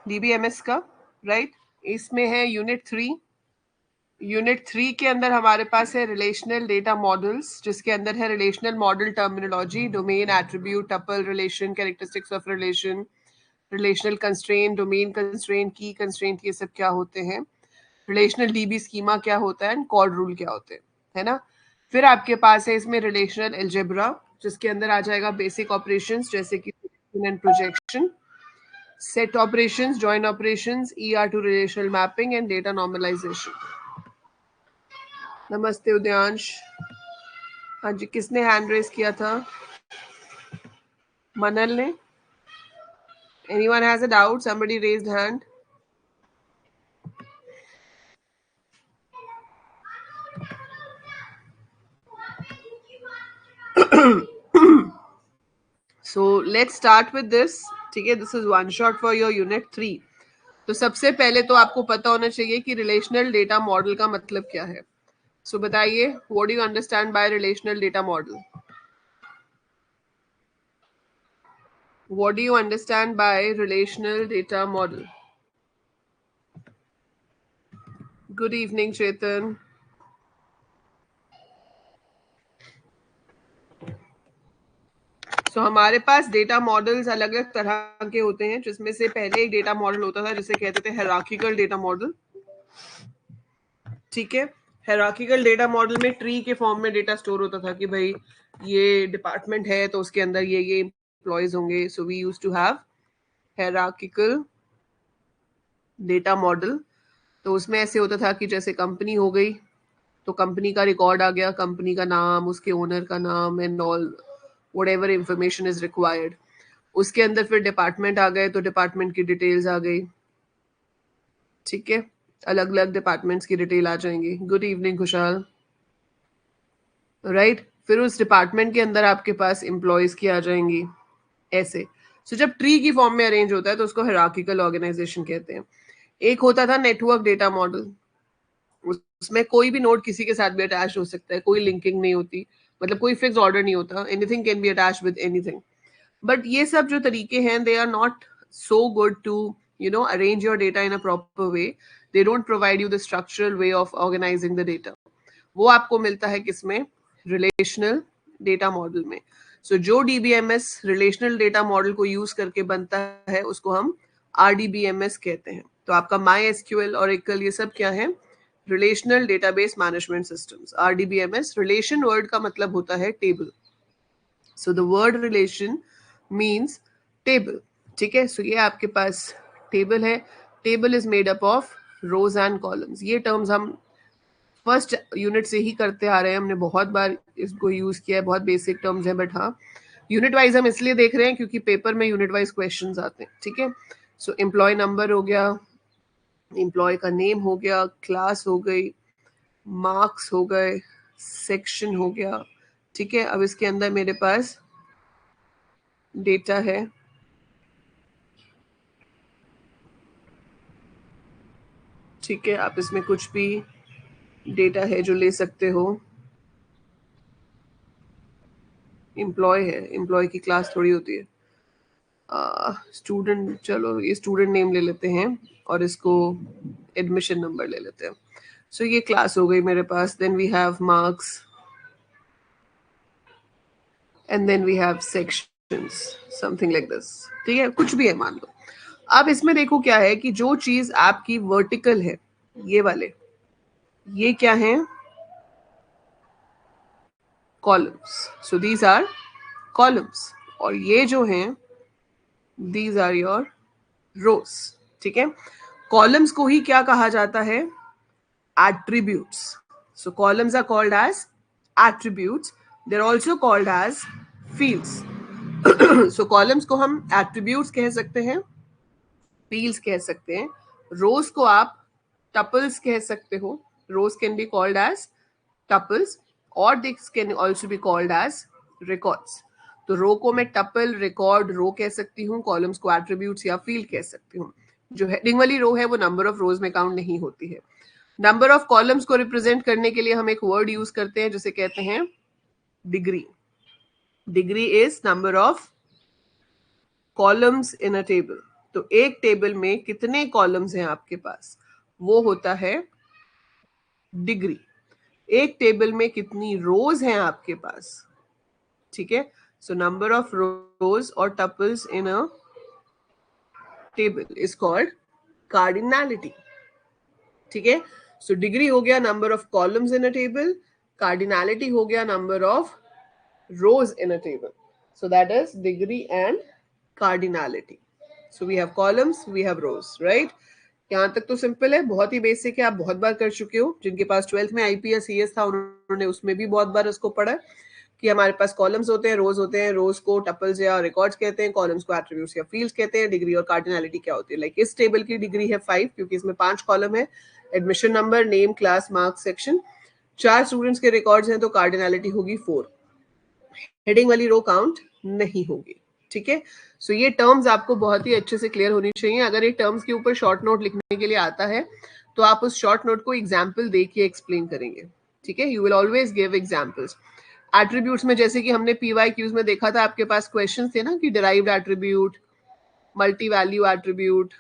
DBMS का, right? इसमें है यूनिट 3. यूनिट 3 के अंदर हमारे पास है रिलेशनल डेटा मॉडल्स, जिसके अंदर है relational model terminology, domain, attribute, tuple, relation, characteristics of relation, relational constraint, domain constraint, की कंस्ट्रेंट, ये सब क्या होते हैं, रिलेशनल डीबी स्कीमा क्या होता है, एंड कॉर्ड रूल क्या होते हैं, है ना? फिर आपके पास है इसमें रिलेशनल अलजेब्रा, जिसके अंदर आ जाएगा बेसिक ऑपरेशंस जैसे कि and projection, set operations, join operations, ER to relational mapping and data normalisation. नमस्ते उदयांश. हाँ जी, किसने हैंड रेस किया था? मनल ने. Anyone has a doubt? Somebody raised hand. So let's start with this. ठीक है, this is one shot for your unit 3. तो सबसे पहले तो आपको पता होना चाहिए कि रिलेशनल डेटा मॉडल का मतलब क्या है. सो बताइए, what do you understand by relational data model? What do you understand by relational data model? Good evening, Chetan. So हमारे पास डेटा मॉडल्स अलग अलग तरह के होते हैं, जिसमें से पहले एक डेटा मॉडल होता था जिसे कहते थे हायरार्किकल डेटा मॉडल. ठीक है, हायरार्किकल डेटा मॉडल में ट्री के फॉर्म में डेटा स्टोर होता था कि भाई ये डिपार्टमेंट है तो उसके अंदर ये एम्प्लॉयज होंगे. So we used to have hierarchical data model. तो उसमें ऐसे होता था कि जैसे कंपनी हो गई तो कंपनी का रिकॉर्ड आ गया, कंपनी का नाम, उसके ओनर का नाम and all whatever information is required. उसके अंदर फिर डिपार्टमेंट आ गए तो डिपार्टमेंट की डिटेल्स आ गई. ठीक है, अलग अलग डिपार्टमेंट्स की डिटेल आ जाएंगी. गुड इवनिंग खुशहाल. राइट, फिर उस डिपार्टमेंट के अंदर आपके पास एम्प्लॉयज की आ जाएंगी ऐसे. सो जब ट्री की फॉर्म में अरेंज होता है तो उसको हायरार्किकल ऑर्गेनाइजेशन कहते हैं. एक होता था नेटवर्क डेटा मॉडल. उसमें कोई भी नोड किसी के साथ भी अटैच हो सकता है, कोई लिंकिंग नहीं होती, मतलब कोई फिक्स ऑर्डर नहीं होता, anything can be attach with anything. But ये सब जो तरीके हैं, they are not so good to arrange your data in a proper way. They don't provide you the structural way of organizing the data. वो आपको मिलता है किसमें? रिलेशनल डेटा मॉडल में. सो जो DBMS रिलेशनल डेटा मॉडल को use करके बनता है उसको हम RDBMS कहते हैं. तो आपका MySQL, Oracle, ये सब क्या है? Relational database management systems. RDBMS, relation word का मतलब होता है table. So the word relation means table. ठीक है, सो ये आपके पास टेबल है. Table is made up of rose and columns. ये टर्म्स हम फर्स्ट यूनिट से ही करते आ रहे हैं, हमने बहुत बार इसको यूज किया है, बहुत बेसिक टर्म्स है. बट हाँ, यूनिट वाइज हम इसलिए देख रहे हैं क्योंकि पेपर में यूनिट वाइज क्वेश्चंस आते हैं. ठीक है, सो एम्प्लॉय नंबर हो गया, एम्प्लॉय का नेम हो गया, क्लास हो गई, मार्क्स हो गए, सेक्शन हो गया. ठीक है, अब इसके अंदर मेरे पास डेटा है. ठीक है, आप इसमें कुछ भी डेटा है जो ले सकते हो. एम्प्लॉय है, एम्प्लॉय की क्लास थोड़ी होती है. स्टूडेंट, चलो ये स्टूडेंट नेम ले लेते हैं और इसको एडमिशन नंबर ले लेते हैं. सो ये क्लास हो गई मेरे पास. Then we have marks and then we have sections, something like this. ठीक है, कुछ भी है मान लो. अब इसमें देखो क्या है कि जो चीज आपकी वर्टिकल है, ये वाले, ये क्या है? Columns. So these are columns. और ये जो हैं, दीज आर योर रोज. ठीक है, कॉलम्स को ही क्या कहा जाता है? Attributes. So columns are called as attributes. They are also called as fields. So columns को हम एट्रीब्यूट्स कह सकते हैं, फील्ड्स कह सकते हैं. रोज को आप टपल्स कह सकते हो. Rows can be called as tuples और this can also be called as records. तो रो को मैं टपल, रिकॉर्ड, रो कह सकती हूँ. कॉलम्स को एट्रीब्यूट्स या फील्ड कह सकती हूँ. जो हेडिंग वाली रो है वो नंबर ऑफ रोज में काउंट नहीं होती है. नंबर ऑफ कॉलम्स को रिप्रेजेंट करने के लिए हम एक वर्ड यूज करते हैं जिसे कहते हैं degree. Degree is number of columns in a table. तो एक टेबल में कितने कॉलम्स हैं आपके पास, वो होता है डिग्री। एक टेबल में कितनी रोज हैं आपके पास, ठीक है, सो नंबर ऑफ रोज और tuples in a table is called cardinality, ठीक है। सो डिग्री हो गया number of columns in a table, cardinality हो गया number of rows in a table. So that is degree and cardinality. So we have columns, we have rows, right? यहाँ तक तो simple है, बहुत ही बेसिक है, आप बहुत बार कर चुके हो। जिनके पास 12th में आईपी या सीएस था उन्होंने उसमें भी बहुत बार इसको पढ़ा कि हमारे पास कॉलम्स होते हैं, रोज होते हैं, रोज को टपल्स या रिकॉर्ड्स कहते हैं, कॉलम्स को एट्रीब्यूट्स या फील्ड्स कहते हैं। डिग्री और कार्डिनैलिटी क्या होती है, लाइक इस टेबल की डिग्री है 5 क्योंकि इसमें 5 कॉलम है, admission number, name, class, marks, section, 4 students के रिकॉर्ड्स हैं तो कार्डिनैलिटी होगी 4, हेडिंग वाली रो काउंट नहीं होगी, ठीक है। सो ये टर्म्स आपको बहुत ही अच्छे से क्लियर होनी चाहिए। अगर एक टर्म्स के ऊपर शॉर्ट नोट लिखने के लिए आता है तो आप उस शॉर्ट नोट को एग्जाम्पल दे के एक्सप्लेन करेंगे, ठीक है। You will always give examples. Attributes में जैसे कि हमने PYQs में देखा था, आपके पास क्वेश्चन थे ना कि derived attribute, multi value attribute,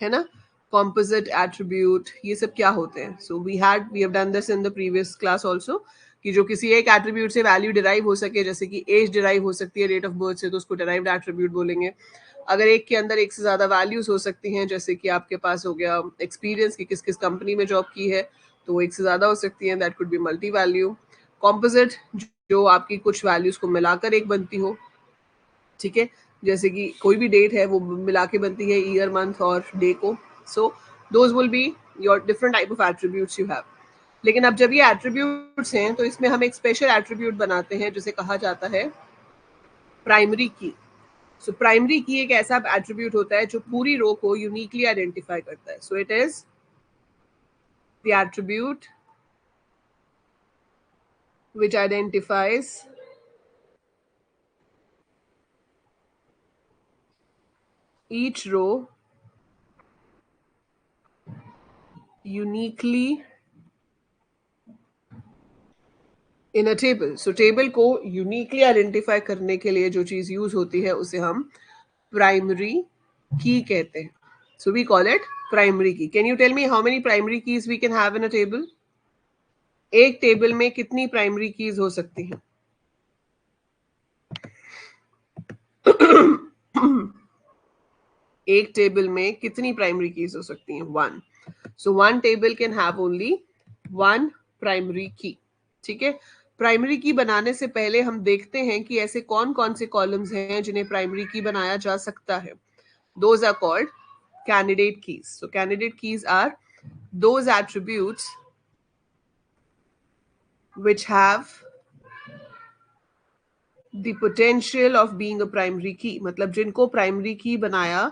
है ना, कॉम्पोजिट एट्रीब्यूट, ये सब क्या होते हैं। So we have done this in the previous class also कि जो किसी एक एट्रीब्यूट से वैल्यू डिराइव हो सके, जैसे कि एज डिराइव हो सकती है डेट ऑफ बर्थ से, तो उसको डिराइव्ड एट्रीब्यूट बोलेंगे। अगर एक के अंदर एक से ज्यादा वैल्यूज हो सकती हैं, जैसे कि आपके पास हो गया एक्सपीरियंस की किस किस कंपनी में जॉब की है, तो वो एक से ज्यादा हो सकती है, that could be multi value. Composite जो आपकी कुछ वैल्यूज को मिलाकर एक बनती हो, ठीक है, जैसे कि कोई भी डेट है वो मिला के बनती है ईयर, मंथ और डे को। So those will be your different type of attributes you have. लेकिन अब जब ये एट्रीब्यूट्स हैं तो इसमें हम एक स्पेशल एट्रीब्यूट बनाते हैं जिसे कहा जाता है प्राइमरी की। सो प्राइमरी की एक ऐसा एट्रीब्यूट होता है जो पूरी रो को यूनिकली आइडेंटिफाई करता है। So it is the attribute which identifies each row uniquely in a table. So table को यूनिकली आइडेंटिफाई करने के लिए जो चीज यूज होती है उसे हम प्राइमरी की कहते हैं। So we call it primary key. Can you tell me how many primary keys we can have in a table? एक टेबल में कितनी प्राइमरी कीज हो सकती हैं? एक टेबल में कितनी प्राइमरी कीज हो सकती हैं? 1। सो 1 table can have only 1 primary की, ठीक है। प्राइमरी की बनाने से पहले हम देखते हैं कि ऐसे कौन कौन से कॉलम्स हैं जिन्हें प्राइमरी की बनाया जा सकता है। Those are called candidate keys. So candidate keys are those attributes which have the potential of being a primary key, मतलब जिनको प्राइमरी की बनाया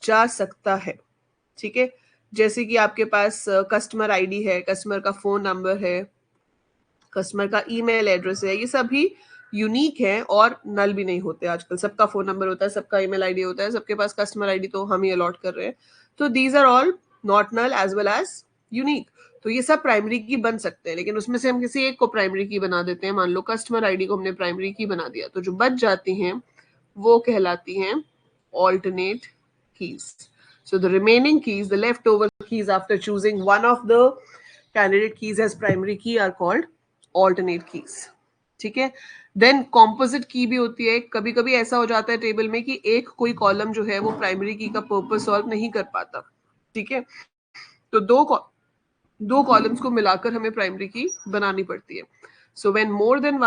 जा सकता है, ठीक है। जैसे कि आपके पास कस्टमर आईडी है, कस्टमर का फोन नंबर है, कस्टमर का ईमेल एड्रेस है, ये सभी यूनिक है और नल भी नहीं होते। आजकल सबका फोन नंबर होता है, सबका ईमेल आईडी होता है, सबके पास कस्टमर आईडी तो हम ही अलॉट कर रहे हैं। तो these are all not null as well as unique. तो ये सब प्राइमरी की बन सकते हैं, लेकिन उसमें से हम किसी एक को प्राइमरी की बना देते हैं। मान लो कस्टमर आईडी को हमने प्राइमरी की बना दिया, तो जो बच जाती हैं वो कहलाती हैं alternate keys. So the remaining keys, the leftover keys after choosing one of the candidate keys as primary key are called alternate keys, ठीक है। देन कॉम्पोजिट की भी होती है। कभी कभी ऐसा हो जाता है टेबल में कि एक कोई कॉलम जो है वो प्राइमरी की का पर्पस सॉल्व नहीं कर पाता, ठीक है, तो दो कॉलम्स को मिलाकर हमें प्राइमरी की बनानी पड़ती है। So when more than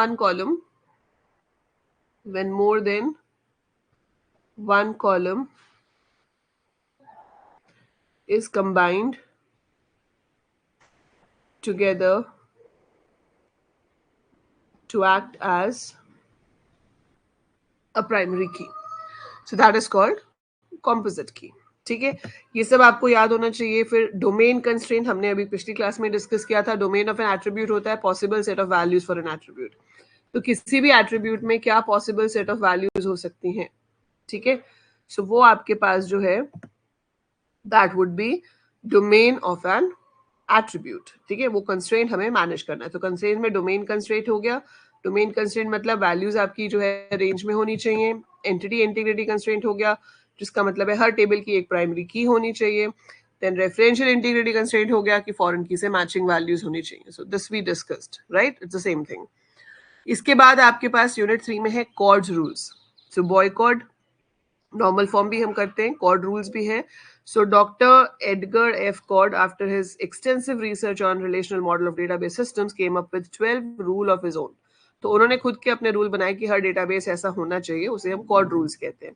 one column is combined together to act as a primary key. So that is called composite key. ठीक है, ये सब आपको याद होना चाहिए। फिर डोमेन कंस्ट्रेंट हमने अभी पिछली क्लास में डिस्कस किया था। डोमेन ऑफ एन एट्रीब्यूट होता है possible set of values for an attribute. तो किसी भी एट्रीब्यूट में क्या पॉसिबल सेट ऑफ वैल्यूज हो सकती हैं, ठीक है। सो वो आपके पास जो है that would be domain of N attribute, ठीक है। वो कंस्ट्रेंट हमें मैनेज करना है। तो कंस्ट्रेंट में डोमेन कंस्ट्रेंट हो गया। डोमेन कंस्ट्रेंट मतलब वैल्यूज आपकी जो है रेंज में होनी चाहिए, एंटिटी इंटीग्रिटी कंस्ट्रेंट हो गया, जिसका मतलब है हर टेबल की एक प्राइमरी की होनी चाहिए. देन रेफरेंशियल इंटीग्रिटी कंस्ट्रेंट हो गया कि फॉरेन की से मैचिंग वैल्यूज होनी चाहिए. So this we discussed, right? It's the same thing. इसके बाद आपके पास यूनिट 3 में है Codd's rules. So Boyce Codd normal form भी हम करते हैं, कॉर्ड रूल्स भी हैं. So Dr. Edgar F. Cord, after his extensive research on relational model of database systems, came up with 12 rule of his own. तो उन्होंने खुद के अपने रूल बनाए कि हर डेटाबेस ऐसा होना चाहिए, उसे हम कॉर्ड रूल्स कहते हैं.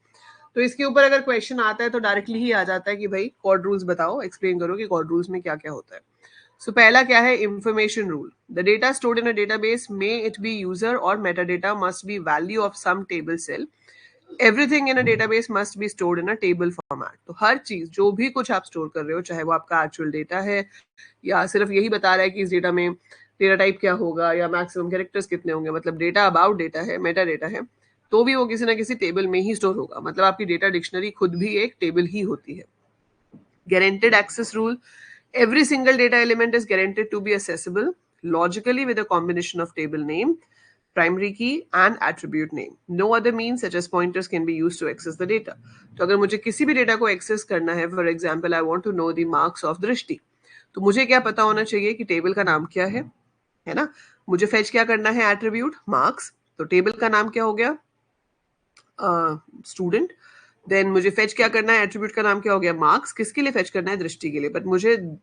तो इसके ऊपर अगर क्वेश्चन आता है तो डायरेक्टली ही आ जाता है कि भाई कॉर्ड रूल्स बताओ, एक्सप्लेन करो कि कॉर्ड रूल्स में क्या क्या होता है. सो पहला क्या है? Information rule. The data stored in a database may it be user or metadata must be value of some table cell. Everything in a database must be stored in a table format. तो हर चीज, जो भी कुछ आप store कर रहे हो, चाहे वो आपका एक्चुअल डेटा है या सिर्फ यही बता रहा है कि इस डेटा में डेटा टाइप क्या होगा या मैक्सिमम कैरेक्टर्स कितने होंगे, मतलब डेटा अबाउट डेटा है, मेटा डेटा है, तो भी वो किसी ना किसी टेबल में ही स्टोर होगा. मतलब आपकी डेटा डिक्शनरी खुद भी एक टेबल ही होती है. Guaranteed access rule. Every single data element is guaranteed to be accessible logically with a combination of table name, primary key and attribute name. No other means such as pointers can be used to access the data. तो अगर मुझे किसी भी data को access करना है, for example I want to know the marks of Drishti, तो मुझे क्या पता होना चाहिए कि टेबल का नाम क्या है ना? मुझे फेच क्या करना है? Attribute marks. तो टेबल का नाम क्या हो गया? स्टूडेंट. देन मुझे फेच क्या करना है? एट्रीब्यूट का नाम क्या हो गया? मार्क्स. किसके लिए फेच करना है? दृष्टि के लिए. बट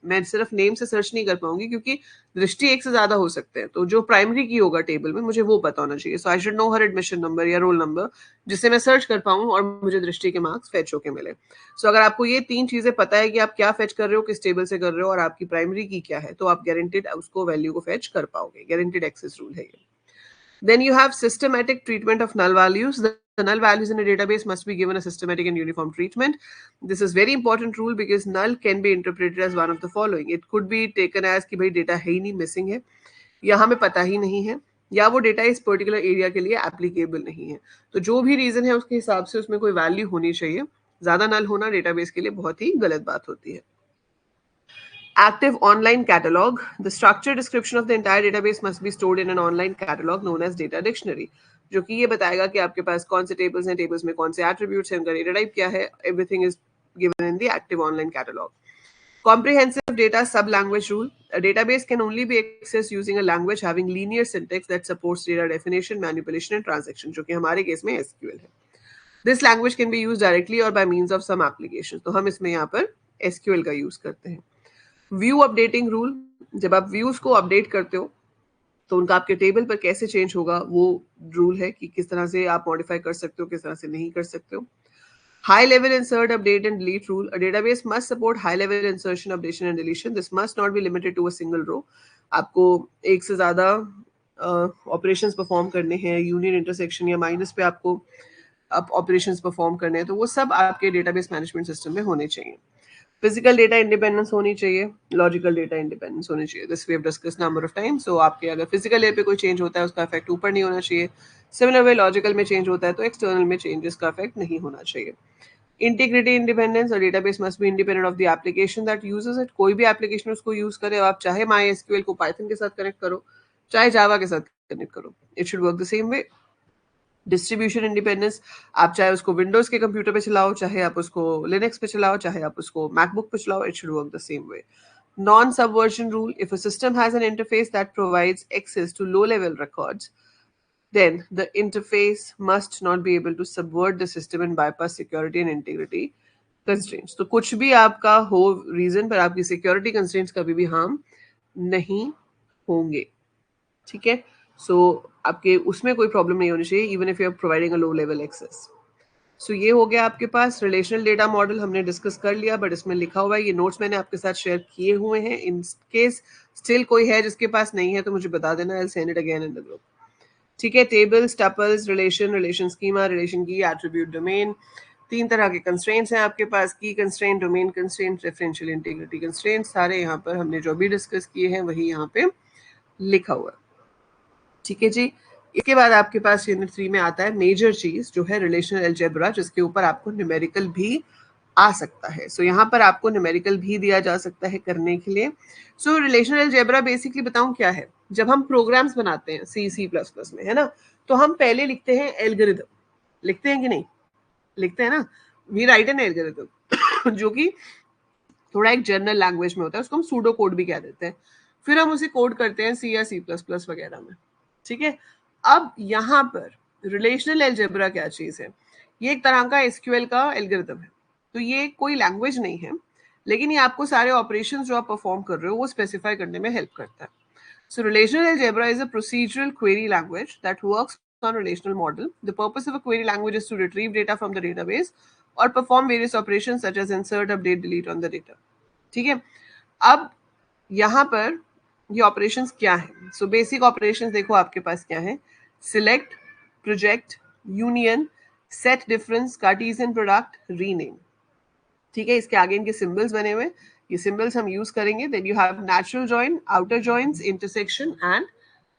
मैं सिर्फ नेम से सर्च नहीं कर पाऊंगी क्योंकि दृष्टि एक से ज्यादा हो सकते हैं. तो जो प्राइमरी की होगा टेबल में, मुझे वो पता होना चाहिए. So I should know her admission number या रोल नंबर, जिससे मैं सर्च कर पाऊं और मुझे दृष्टि के मार्क्स फेच होके मिले. सो अगर आपको ये 3 चीजें पता है कि आप क्या फेच कर रहे हो, किस टेबल से कर रहे हो और आपकी प्राइमरी की क्या है, तो आप गारंटेड उसको वैल्यू को फेच कर पाओगे. गारंटेड एक्सेस रूल है ये. Then you have systematic treatment of null values. The null values in a database must be given a systematic and uniform treatment. This is very important rule because null can be interpreted as one of the following. It could be taken as कि भाई data है ही नहीं, missing है, या हमें पता ही नहीं है, या वो डेटा इस पर्टिकुलर एरिया के लिए एप्लीकेबल नहीं है. तो जो भी रीजन है उसके हिसाब से उसमें कोई वैल्यू होनी चाहिए. ज्यादा नल होना डेटाबेस के लिए बहुत ही गलत बात होती है. Active online catalog. The structured description of the entire database must be stored in an online catalog known as data dictionary, जो कि ये बताएगा कि आपके पास कौन से टेबल्स हैं, टेबल्स में कौन से एट्रीब्यूट्स हैं, उनका डेटा टाइप क्या है. Everything is given in the active online catalog. Comprehensive data sub-language rule. A database can only be accessed using a language having linear syntax that supports data definition, manipulation and transaction, जो कि हमारे case में SQL है. This language can be used directly or by means of some applications. तो हम इसमें यहाँ पर SQL का यूज करते हैं. View updating rule. जब आप व्यूज को अपडेट करते हो तो उनका आपके टेबल पर कैसे चेंज होगा, वो रूल है कि किस तरह से आप मॉडिफाई कर सकते हो, किस तरह से नहीं कर सकते हो. High level insert, update and delete rule. A database must support high level insertion, updation and deletion. This must not be limited to a single row. आपको एक से ज्यादा ऑपरेशंस परफॉर्म करने हैं, यूनियन, इंटरसेक्शन या माइनस पे आपको operations perform करने हैं, तो वो सब आपके डेटाबेस मैनेजमेंट सिस्टम में होने चाहिए. फिजिकल डेटा इंडिपेंडेंस होनी चाहिए, लॉजिकल डेटा इंडिपेंडेंस होनी चाहिए. This we have discussed number of time. So आपके अगर फिजिकल लेयर पे कोई चेंज होता है उसका इफेक्ट ऊपर नहीं होना चाहिए. सिमिलर वे लॉजिकल में चेंज होता है तो एक्सटर्नल में चेंजेस का इफेक्ट नहीं होना चाहिए. Integrity independence. और database must be independent of the application that uses it. कोई भी एप्लीकेशन उसको यूज करे, आप चाहे MySQL को पाइथन के साथ कनेक्ट करो, चाहे जावा के साथ कनेक्ट करो, it should work the same way. Distribution independence. आप चाहे उसको विंडोज के कंप्यूटर पे चलाओ, चाहे आप उसको लिनक्स पे चलाओ, चाहे आप उसको मैकबुक पे चलाओ, it should work the same way. Non subversion rule. If a system has an interface that provides access to low level records, then the interface must not be able to subvert the system and bypass security and integrity constraints. तो कुछ भी आपका हो reason पर आपकी security constraints कभी भी harm नहीं होंगे. ठीक है. सो आपके उसमें कोई प्रॉब्लम नहीं होनी चाहिए, even if you are providing a low level access. So ये हो गया आपके पास रिलेशनल डेटा मॉडल, हमने डिस्कस कर लिया, बट इसमें लिखा हुआ है, ये नोट्स मैंने आपके साथ शेयर किए हुए हैं. इन केस स्टिल कोई है जिसके पास नहीं है तो मुझे बता देना, I will send it again in the group. ठीक है. Tables, tuples, relation, relation schema, relation की, एट्रीब्यूट, डोमेन. 3 तरह के कंस्ट्रेंट्स हैं आपके पास, की constraint, domain constraint, referential integrity constraint. सारे यहाँ पर हमने जो भी डिस्कस किए हैं वही यहाँ पे लिखा हुआ है. ठीक है जी. इसके बाद आपके पास यूनिट 3 में आता है मेजर चीज, जो है रिलेशनल अलजेब्रा, जिसके ऊपर आपको न्यूमेरिकल भी आ सकता है. सो यहाँ पर आपको न्यूमेरिकल भी दिया जा सकता है करने के लिए. सो रिलेशनल अलजेब्रा बेसिकली बताऊं क्या है. जब हम प्रोग्राम्स बनाते हैं C++ में, है ना, तो हम पहले लिखते हैं एल्गोरिथम. लिखते हैं कि नहीं? लिखते हैं ना, वी राइट एन एल्गोरिथम जो कि थोड़ा एक जनरल लैंग्वेज में होता है, उसको हम सूडो कोड भी कह देते हैं, फिर हम उसे कोड करते हैं सी या सी प्लस प्लस वगैरह में, ठीक है। अब यहाँ पर रिलेशनल एल्जेब्रा क्या चीज है, ये एक तरह का एसक्यूएल का एल्गोरिथम है, तो ये कोई लैंग्वेज नहीं है, लेकिन ये आपको सारे ऑपरेशंस जो आप परफॉर्म कर रहे हो वो स्पेसिफाई करने में हेल्प करता है। So relational algebra is a procedural query language that works on relational model. The purpose of a query language is to retrieve data from the database or perform various operations such as insert, update, delete on the data. ठीक है, अब यहाँ पर ये operations क्या है? So basic operations देखो आपके पास क्या है, select, project, union, set difference, Cartesian product, rename. ठीक है, इसके आगे इनके सिंबल्स बने हुए, ये सिंबल्स हम यूज करेंगे। Then you have natural join, outer joins, intersection and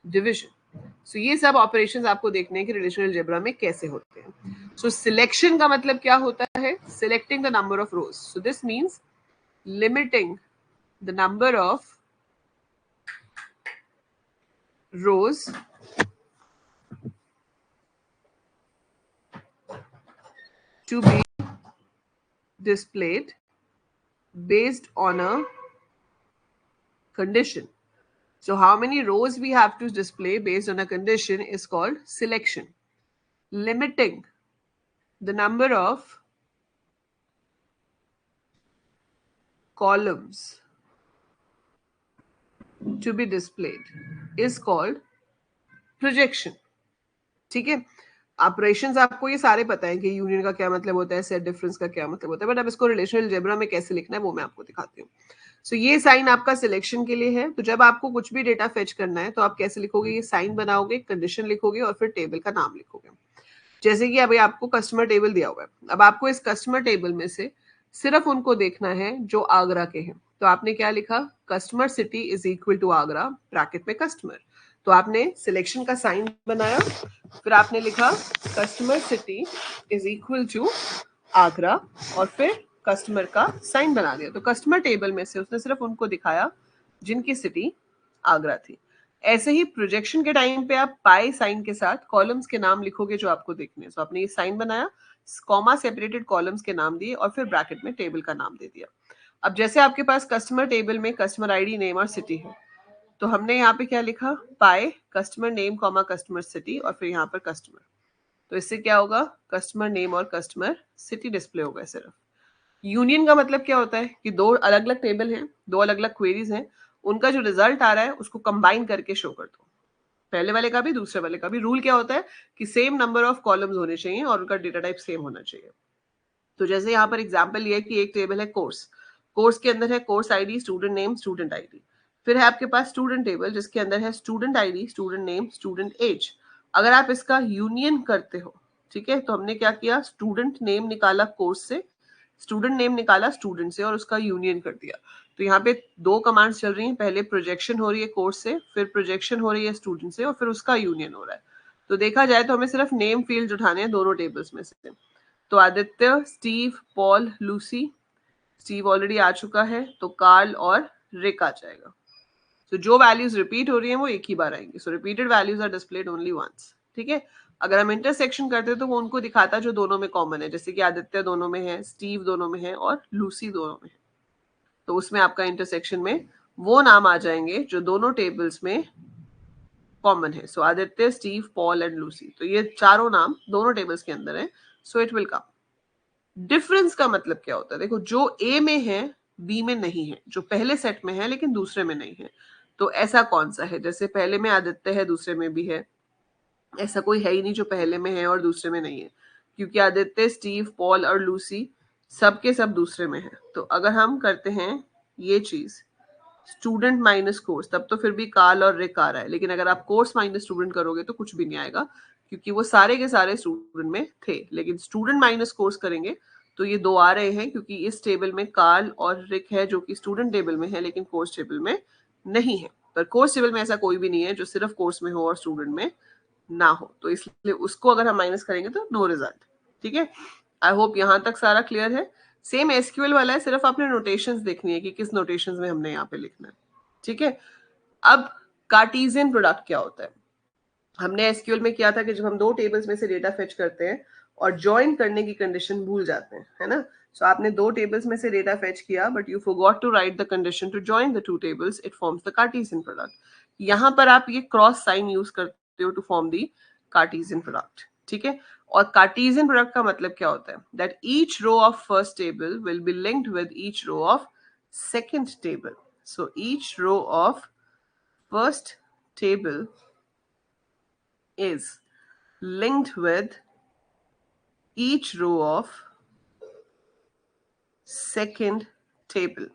division. So ये सब ऑपरेशंस आपको देखने हैं कि रिलेशनल अलजेब्रा में कैसे होते हैं। सो सिलेक्शन का मतलब क्या होता है, selecting the number of rose. So this means limiting the number of rows to be displayed based on a condition. So how many rows we have to display based on a condition is called selection. Limiting the number of columns to be displayed is called projection. ठीक है, operations आपको ये सारे पता है कि union का क्या मतलब होता है, सेट डिफरेंस का क्या मतलब होता है, बट अब इसको रिलेशनल अलजेब्रा में कैसे लिखना है वो मैं आपको दिखाती हूँ। सो ये साइन आपका सिलेक्शन के लिए है, तो जब आपको कुछ भी डेटा फेच करना है तो आप कैसे लिखोगे, ये साइन बनाओगे, कंडीशन लिखोगे और फिर टेबल का नाम लिखोगे। जैसे कि अभी आपको कस्टमर टेबल दिया हुआ है, अब आपको इस कस्टमर टेबल में से सिर्फ उनको देखना है जो आगरा के हैं, तो आपने क्या लिखा, customer city is equal to Agra, bracket में कस्टमर। तो आपने सिलेक्शन का साइन बनाया, फिर आपने लिखा customer city is equal to Agra और फिर कस्टमर का साइन बना दिया। तो कस्टमर टेबल में से उसने सिर्फ उनको दिखाया जिनकी सिटी आगरा थी। ऐसे ही प्रोजेक्शन के टाइम पे आप पाई साइन के साथ कॉलम्स के नाम लिखोगे जो आपको देखने हैं। तो आपने ये साइन बनाया, कॉमा सेपरेटेड कॉलम्स के नाम दिए और फिर ब्रैकेट में टेबल का नाम दे दिया। अब जैसे आपके पास कस्टमर टेबल में कस्टमर आईडी, नेम और सिटी है, तो हमने यहाँ पे क्या लिखा, pi customer name comma customer city और फिर यहाँ पर कस्टमर। तो इससे क्या होगा, कस्टमर नेम और कस्टमर सिटी डिस्प्ले होगा सिर्फ। यूनियन का मतलब क्या होता है कि दो अलग अलग टेबल हैं, दो अलग अलग क्वेरीज हैं, उनका जो रिजल्ट आ रहा है उसको कंबाइन करके शो कर दो, पहले वाले का भी दूसरे वाले का भी। रूल क्या होता है कि सेम नंबर ऑफ कॉलम्स होने चाहिए और उनका डेटा टाइप सेम होना चाहिए। तो जैसे यहाँ पर एग्जांपल लिया कि एक टेबल है कोर्स, कोर्स के अंदर है course ID, student name, student ID. फिर है आपके पास स्टूडेंट टेबल जिसके अंदर है student ID, student name, student age. अगर आप इसका यूनियन करते हो, ठीक है, तो हमने क्या किया, स्टूडेंट नेम निकाला कोर्स से, स्टूडेंट नेम निकाला स्टूडेंट से और उसका यूनियन कर दिया। तो यहाँ पे दो कमांड्स चल रही हैं, पहले प्रोजेक्शन हो रही है कोर्स से, फिर प्रोजेक्शन हो रही है स्टूडेंट से और फिर उसका यूनियन हो रहा है। तो देखा जाए तो हमें सिर्फ नेम फील्ड उठाने हैं दोनों टेबल्स में से। तो Aditya, Steve, Paul, Lucy, Steve already आ चुका है, तो कार्ल और रिक आ जाएगा। तो जो वैल्यूज रिपीट हो रही हैं वो एक ही बार आएंगी। So repeated values are displayed only once. ठीक है, अगर हम इंटरसेक्शन करते हैं तो वो उनको दिखाता जो दोनों में कॉमन है, जैसे कि आदित्य दोनों में है, स्टीव दोनों में है और लूसी दोनों में है। तो उसमें आपका इंटरसेक्शन में वो नाम आ जाएंगे जो दोनों टेबल्स में कॉमन है। So Aditya, Steve, Paul and Lucy, तो ये चारों नाम दोनों टेबल्स के अंदर है। So it will come. Difference का मतलब क्या होता है, देखो जो ए में है बी में नहीं है, जो पहले सेट में है लेकिन दूसरे में नहीं है। तो ऐसा कौन सा है, जैसे पहले में आदित्य है दूसरे में भी है, ऐसा कोई है ही नहीं जो पहले में है और दूसरे में नहीं है, क्योंकि आदित्य, स्टीव, पॉल और लूसी सबके सब दूसरे में है। तो अगर हम करते हैं ये चीज स्टूडेंट माइनस कोर्स, तब तो फिर भी कार्ल और रिक आ रहा है, लेकिन अगर आप कोर्स माइनस स्टूडेंट करोगे तो कुछ भी नहीं आएगा, क्योंकि वो सारे के सारे स्टूडेंट में थे। लेकिन स्टूडेंट माइनस कोर्स करेंगे तो ये दो आ रहे हैं, क्योंकि इस टेबल में कार्ल और रिक है जो कि स्टूडेंट टेबल में है लेकिन कोर्स टेबल में नहीं है। पर कोर्स टेबल में ऐसा कोई भी नहीं है जो सिर्फ कोर्स में हो और स्टूडेंट में ना हो, तो इसलिए उसको अगर हम माइनस करेंगे तो नो रिजल्ट। ठीक है, आई होप यहां तक सारा क्लियर है। सेम एसक्यूएल वाला है, सिर्फ आपने नोटेशंस देखनी है कि किस नोटेशंस में हमने यहाँ पे लिखना है। ठीक है, अब कार्टेशियन प्रोडक्ट क्या होता है, हमने एसक्यूएल में किया था कि जब हम दो टेबल्स में से डेटा फेच करते हैं और ज्वाइन करने की कंडीशन भूल जाते हैं, है ना. सो आपने दो टेबल्स में से डेटा फेच किया but you forgot to write the condition to join the two tables, it forms the Cartesian product. यहाँ पर आप ये क्रॉस साइन यूज करते हो to form the Cartesian product. ठीक है. और कार्टेशियन प्रोडक्ट का मतलब क्या होता है, that each row of first table will be linked with each row of second table. So each row of first table is linked with each row of second table.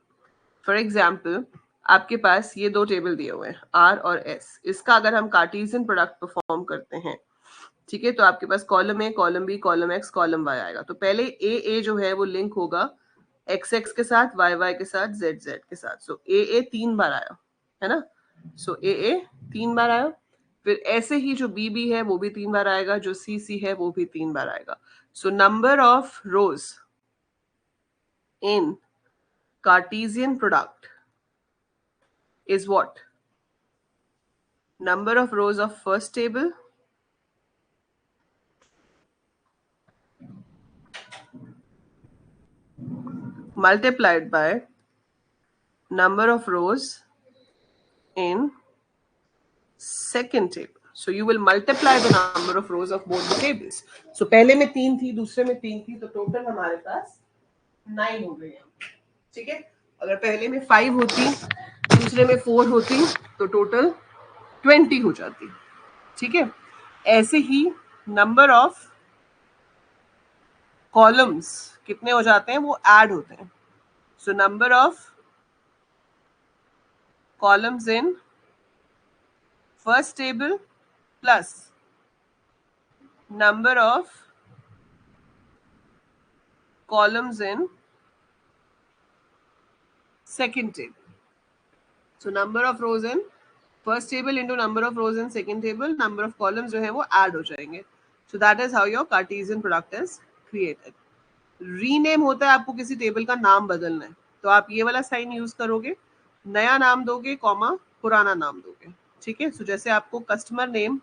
For example, आपके पास ये दो table दिए हुए हैं R और S. इसका अगर हम कार्टेशियन प्रोडक्ट परफॉर्म करते हैं, ठीक है, तो आपके पास column A, column B, column X, column Y आएगा. तो पहले A जो है वो लिंक होगा XX के साथ, YY के साथ, ZZ के साथ. सो A 3 बार आया, है ना. सो A 3 बार आया. फिर ऐसे ही जो B है वो भी 3 बार आएगा, जो C है वो भी 3 बार आएगा. So number of rose in Cartesian product is what? Number of rows of first table multiplied by number of rows in second table. So you will multiply the number of rows of both the tables. So पहले में 3 थी, दूसरे में 3 थी, तो total हमारे पास 9 हो गई. ठीक है. अगर पहले में 5 होती, दूसरे में 4 होती, तो टोटल 20 हो जाती. ठीक है. ऐसे ही नंबर ऑफ कॉलम्स कितने हो जाते हैं, वो ऐड होते हैं. So number of columns in first table plus number of columns in second table. So number of rows in first table into number of rows in second table, number of columns जो है वो add हो जाएंगे. So that is how your Cartesian product is created. Rename होता है आपको किसी table का नाम बदलना है, तो आप ये वाला साइन यूज करोगे, नया नाम दोगे, कॉमा पुराना नाम दोगे. ठीक है. सो जैसे आपको कस्टमर नेम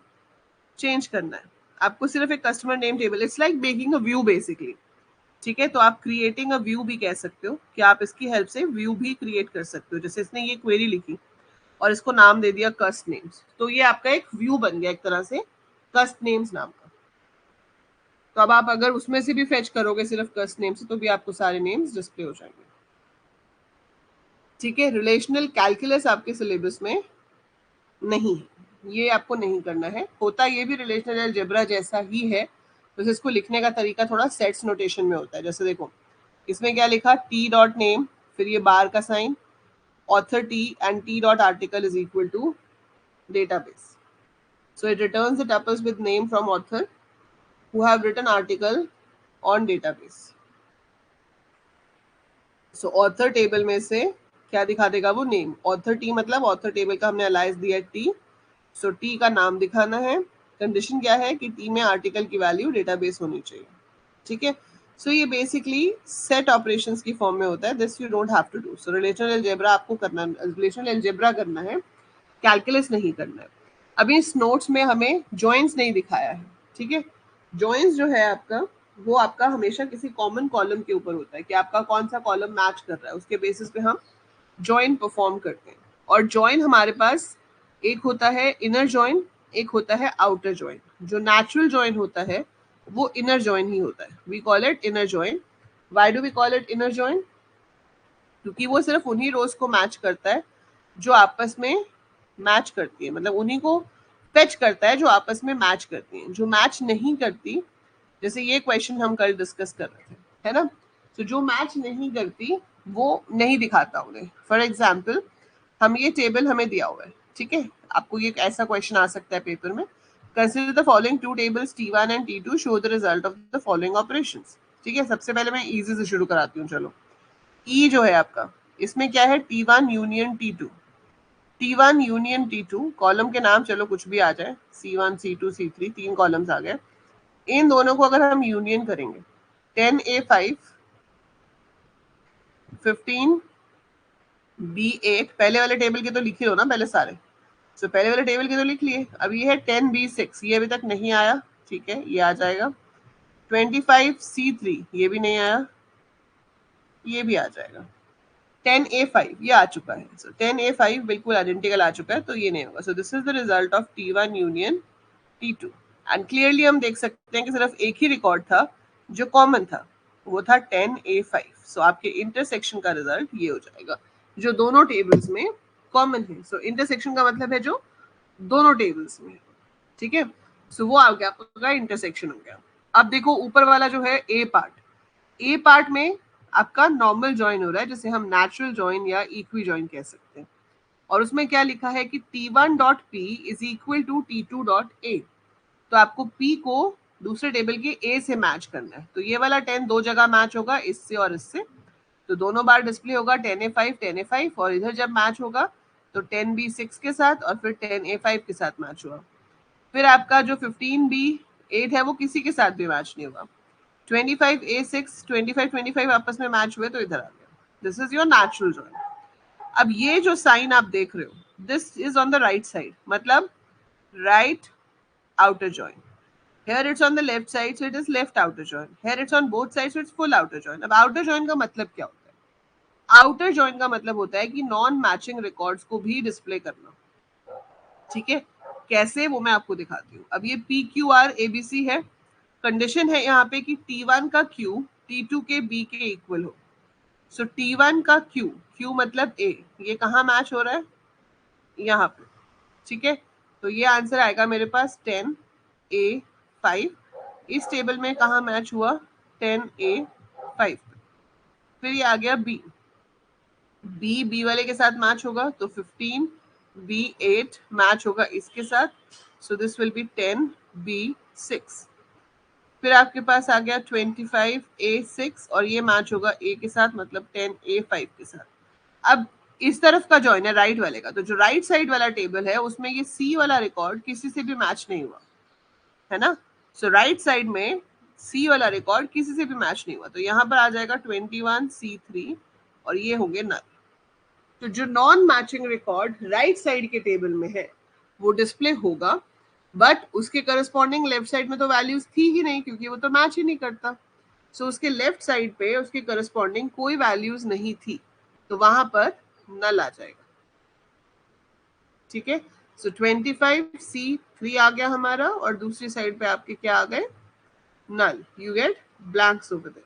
चेंज करना है, आपको सिर्फ एक customer name table, it's like making a view basically. ठीक है. तो आप क्रिएटिंग अ व्यू भी कह सकते हो कि आप इसकी हेल्प से व्यू भी क्रिएट कर सकते हो. जैसे इसने ये क्वेरी लिखी और इसको नाम दे दिया कस्ट नेम्स, तो ये आपका एक व्यू बन गया एक तरह से कस्ट नेम्स नाम का. तो अब आप अगर उसमें से भी फेच करोगे सिर्फ कस्ट नेम से, तो भी आपको सारे नेम्स डिस्प्ले हो जाएंगे. ठीक है. रिलेशनल कैलकुलस आपके सिलेबस में नहीं है, ये आपको नहीं करना है. होता ये भी रिलेशनल अलजेब्रा जैसा ही है, बस इसको लिखने का तरीका थोड़ा सेट्स नोटेशन में होता है. जैसे देखो इसमें क्या लिखा, टी डॉट नेम, फिर ये बार का sign, author T and T dot article is equal to database. So it returns the tuples with name from author who have written article on database. So author table में से क्या दिखा देगा वो name. author t मतलब author table का हमने allies दिया t, so t का नाम दिखाना है. कंडीशन क्या है कि t में आर्टिकल की वैल्यू डेटाबेस होनी चाहिए. ठीक है. सो ये बेसिकली सेट ऑपरेशंस की फॉर्म में होता है. This you don't have to do. So relational algebra आपको करना, रिलेशनल अलजेब्रा करना है, कैलकुलस नहीं करना है. अभी इस नोट्स में हमें जॉइंस नहीं दिखाया है. ठीक है. जॉइंस जो है आपका, वो आपका हमेशा किसी कॉमन कॉलम के ऊपर होता है कि आपका कौन सा कॉलम मैच कर रहा है, उसके बेसिस पे हम जॉइन परफॉर्म करते हैं. और जॉइन हमारे पास एक होता है इनर जॉइन, एक होता है आउटर जॉइन. जो नेचुरल जॉइन होता है वो इनर जॉइन ही होता है. We call it inner join. Why do we call it inner join? क्योंकि वो सिर्फ उन्हीं रोज को मैच करता है जो आपस में मैच करती है, मतलब उन्हीं को फेच करता है जो आपस में मैच करती हैं. जो मैच नहीं करती, जैसे ये क्वेश्चन हम कल डिस्कस कर रहे थे, है ना. तो जो मैच नहीं करती वो नहीं दिखाता उन्हें. फॉर एग्जाम्पल हम ये टेबल हमें दिया हुआ है, ठीक है. आपको ये ऐसा क्वेश्चन आ सकता है पेपर में, consider the following two tables T1 and T2, show the result of the following operations. ठीक है. सबसे पहले मैं इजी से शुरू कराती हूँ. चलो, ई जो है आपका, इसमें क्या है, T1 union T2. T1 union T2, column के नाम चलो कुछ भी आ जाए, C1 C2 C3, 3 कॉलम्स आ गए. इन दोनों को अगर हम यूनियन करेंगे, 10A5 15B8, पहले वाले टेबल के तो लिख ही लो ना पहले सारे. सो पहले वाले टेबल के तो लिख लिए. अब ये है 10B6, ये अभी तक नहीं आया. ठीक है, ये आ जाएगा. 25C3 ये भी नहीं आया, ये भी आ जाएगा। 10A5 ये आ चुका है, सो 10A5 बिल्कुल आइडेंटिकल आ चुका है, तो ये नहीं होगा। सो this is the result of T1 union T2 and clearly हम देख सकते हैं कि सिर्फ एक ही रिकॉर्ड था जो कॉमन था, वो था 10A5। सो आपके इंटरसेक्शन का रिजल्ट ये हो जाएगा जो दोनों टेबल्स में कॉमन है। सो इंटरसेक्शन का मतलब है जो दोनों टेबल्स में, ठीक है। सो वो आ गया आपका इंटरसेक्शन हो गया। अब देखो ऊपर वाला जो है ए पार्ट में आपका नॉर्मल जॉइन हो रहा है, जिसे हम नेचुरल जॉइन या इक्वी जॉइन कह सकते हैं। और उसमें क्या लिखा है कि T1.P is equal to T2.A। तो आपको P को दूसरे टेबल के A से मैच करना है। तो ये वाला 10 दो जगह मैच होगा, इससे और इससे, तो दोनों बार डिस्प्ले होगा 10A5 10A5। और इधर जब मैच होगा तो 10B6 के साथ और फिर 10A5 के साथ मैच हुआ। फिर आपका जो 15B8 है वो किसी के साथ भी मैच नहीं होगा। 25A6 25 आपस में मैच हुए तो इधर आ गया। This is your natural join. अब ये जो साइन आप देख रहे हो, this is on the right side, मतलब right outer join. Here it's on the left side, so it is left outer join. Here it's on both sides, so it's full outer join. अब outer join का मतलब क्या होता है? Outer join का मतलब होता है कि नॉन मैचिंग रिकॉर्ड्स को भी डिस्प्ले करना, ठीक है। कैसे, वो मैं आपको दिखाती हूँ। अब ये PQR ABC है, कंडीशन है यहाँ पे कि T1 का Q T2 के B के इक्वल हो। सो T1 का Q मतलब A, ये कहाँ मैच हो रहा है? यहाँ पे, ठीक है। तो ये आंसर आएगा मेरे पास 10A5। इस टेबल में कहाँ मैच हुआ? 10A5। फिर ये आ गया B वाले के साथ मैच होगा, तो 15B8 मैच होगा इसके साथ, so this will be 10B6। फिर आपके पास आ गया 25A6 और ये मैच होगा A के साथ, मतलब 10A5 के साथ। अब इस तरफ का जॉइन है राइट वाले का, तो जो राइट साइड वाला टेबल है उसमें ये C वाला रिकॉर्ड किसी से भी मैच नहीं हुआ है ना। सो राइट साइड में C वाला रिकॉर्ड किसी से भी मैच नहीं हुआ, तो यहाँ पर आ जाएगा 21C3 और ये होंगे नल। तो जो non matching record right side के टेबल में है वो डिस्प्ले होगा, बट उसके करस्पॉन्डिंग लेफ्ट साइड में तो वैल्यूज थी ही नहीं, क्योंकि वो तो मैच ही नहीं करता। सो उसके लेफ्ट साइड पे उसके करस्पॉन्डिंग कोई वैल्यूज नहीं थी, तो वहां पर नल आ जाएगा, ठीक है। सो 25C3 आ गया हमारा, और दूसरी साइड पे आपके क्या आ गए? Null. You get blanks over there.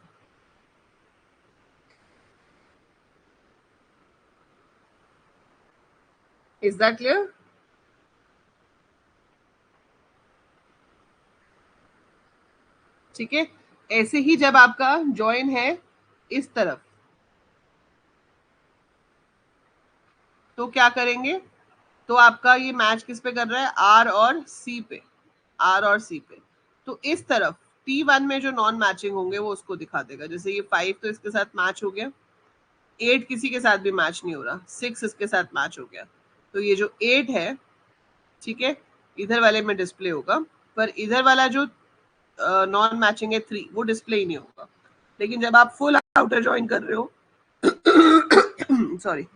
Is that clear? ठीक है। ऐसे ही जब आपका जॉइन है इस तरफ, तो क्या करेंगे? तो आपका ये मैच किस पे कर रहा है? आर और सी पे, आर और सी पे। तो इस तरफ T1 में जो नॉन मैचिंग होंगे वो उसको दिखा देगा। जैसे ये 5 तो इसके साथ मैच हो गया, 8 किसी के साथ भी मैच नहीं हो रहा, 6 इसके साथ मैच हो गया, तो ये जो 8 है, ठीक है, इधर वाले में डिस्प्ले होगा, पर इधर वाला जो नॉन मैचिंग है 3 वो डिस्प्ले ही नहीं होगा। लेकिन जब आप फुल आउटर ज्वाइन कर रहे हो सॉरी,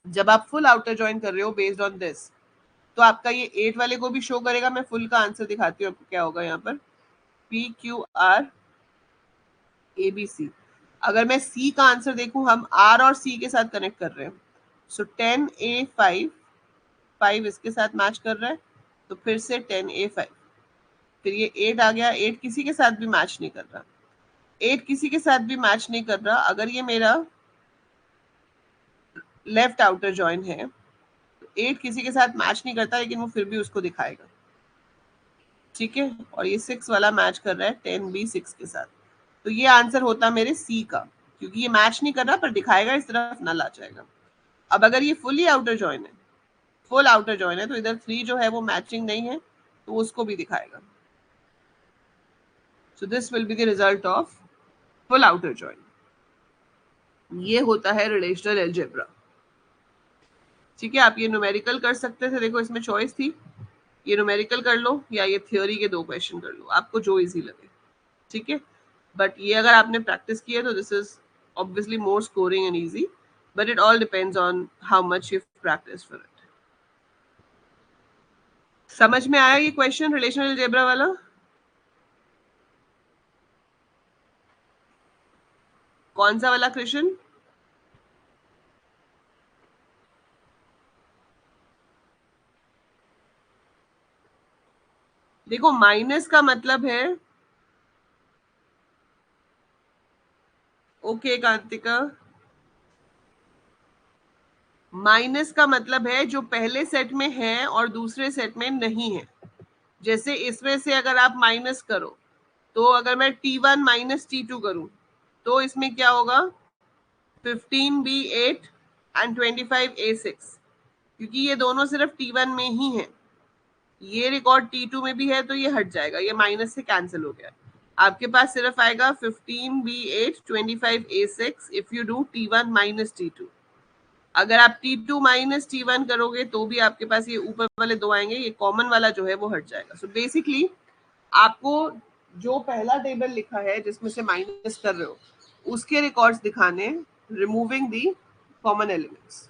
जब आप फुल आउटर ज्वाइन कर रहे हो बेस्ड ऑन दिस, तो आपका ये 8 वाले को भी शो करेगा। मैं फुल का आंसर दिखाती हूँ आपको क्या होगा यहाँ पर। PQR ABC। अगर मैं C का आंसर देखूं, हम R और C के साथ कनेक्ट कर रहे हैं, सो 10A5 5 इसके साथ मैच कर रहा है, तो फिर से 10A5। फिर ये 8 आ गया, 8 किसी के साथ भी मैच नहीं कर रहा, 8 किसी के साथ भी मैच नहीं कर रहा। अगर ये मेरा लेफ्ट आउटर जॉइन है, तो 8 किसी के साथ मैच नहीं करता, लेकिन वो फिर भी उसको दिखाएगा, ठीक है। और ये 6 वाला मैच कर रहा है 10B6 के साथ, तो ये आंसर होता मेरे C का, क्योंकि ये मैच नहीं कर रहा पर दिखाएगा इस तरफ नल आ जाएगा। अब अगर ये फुली आउटर जॉइन है, फुल आउटर जॉइन है, तो इधर 3 जो है वो मैचिंग नहीं है, तो उसको भी दिखाएगा। So this will be the result of full outer join. ये होता है रिलेशनल अलजेब्रा, ठीक है। आप ये न्यूमेरिकल कर सकते थे, देखो इसमें चॉइस थी, ये न्यूमेरिकल कर लो या ये थ्योरी के 2 क्वेश्चन कर लो, आपको जो इजी लगे, ठीक है। बट ये अगर आपने प्रैक्टिस की है तो this is obviously more scoring and easy, but it all depends on how much you practice for it. समझ में आया ये क्वेश्चन रिलेशनल अलजेब्रा वाला? कौन सा वाला कृष्ण? देखो माइनस का मतलब है, ओके कांतिका, माइनस का मतलब है जो पहले सेट में है और दूसरे सेट में नहीं है। जैसे इसमें से अगर आप माइनस करो तो अगर मैं T1 माइनस T2 करूं तो इसमें क्या होगा? 15B8 एंड 25A6, क्योंकि ये दोनों सिर्फ T1 में ही है। ये रिकॉर्ड T2 में भी है तो ये हट जाएगा, ये माइनस से कैंसिल हो गया। आपके पास सिर्फ आएगा 15B8 25A6 if you do T1 minus T2। अगर आप T2 माइनस T1 करोगे तो भी आपके पास ये ऊपर वाले दो आएंगे, ये कॉमन वाला जो है वो हट जाएगा। सो बेसिकली आपको जो पहला टेबल लिखा है जिसमें से माइनस कर रहे हो उसके रिकॉर्ड्स दिखाने, रिमूविंग दी कॉमन एलिमेंट्स।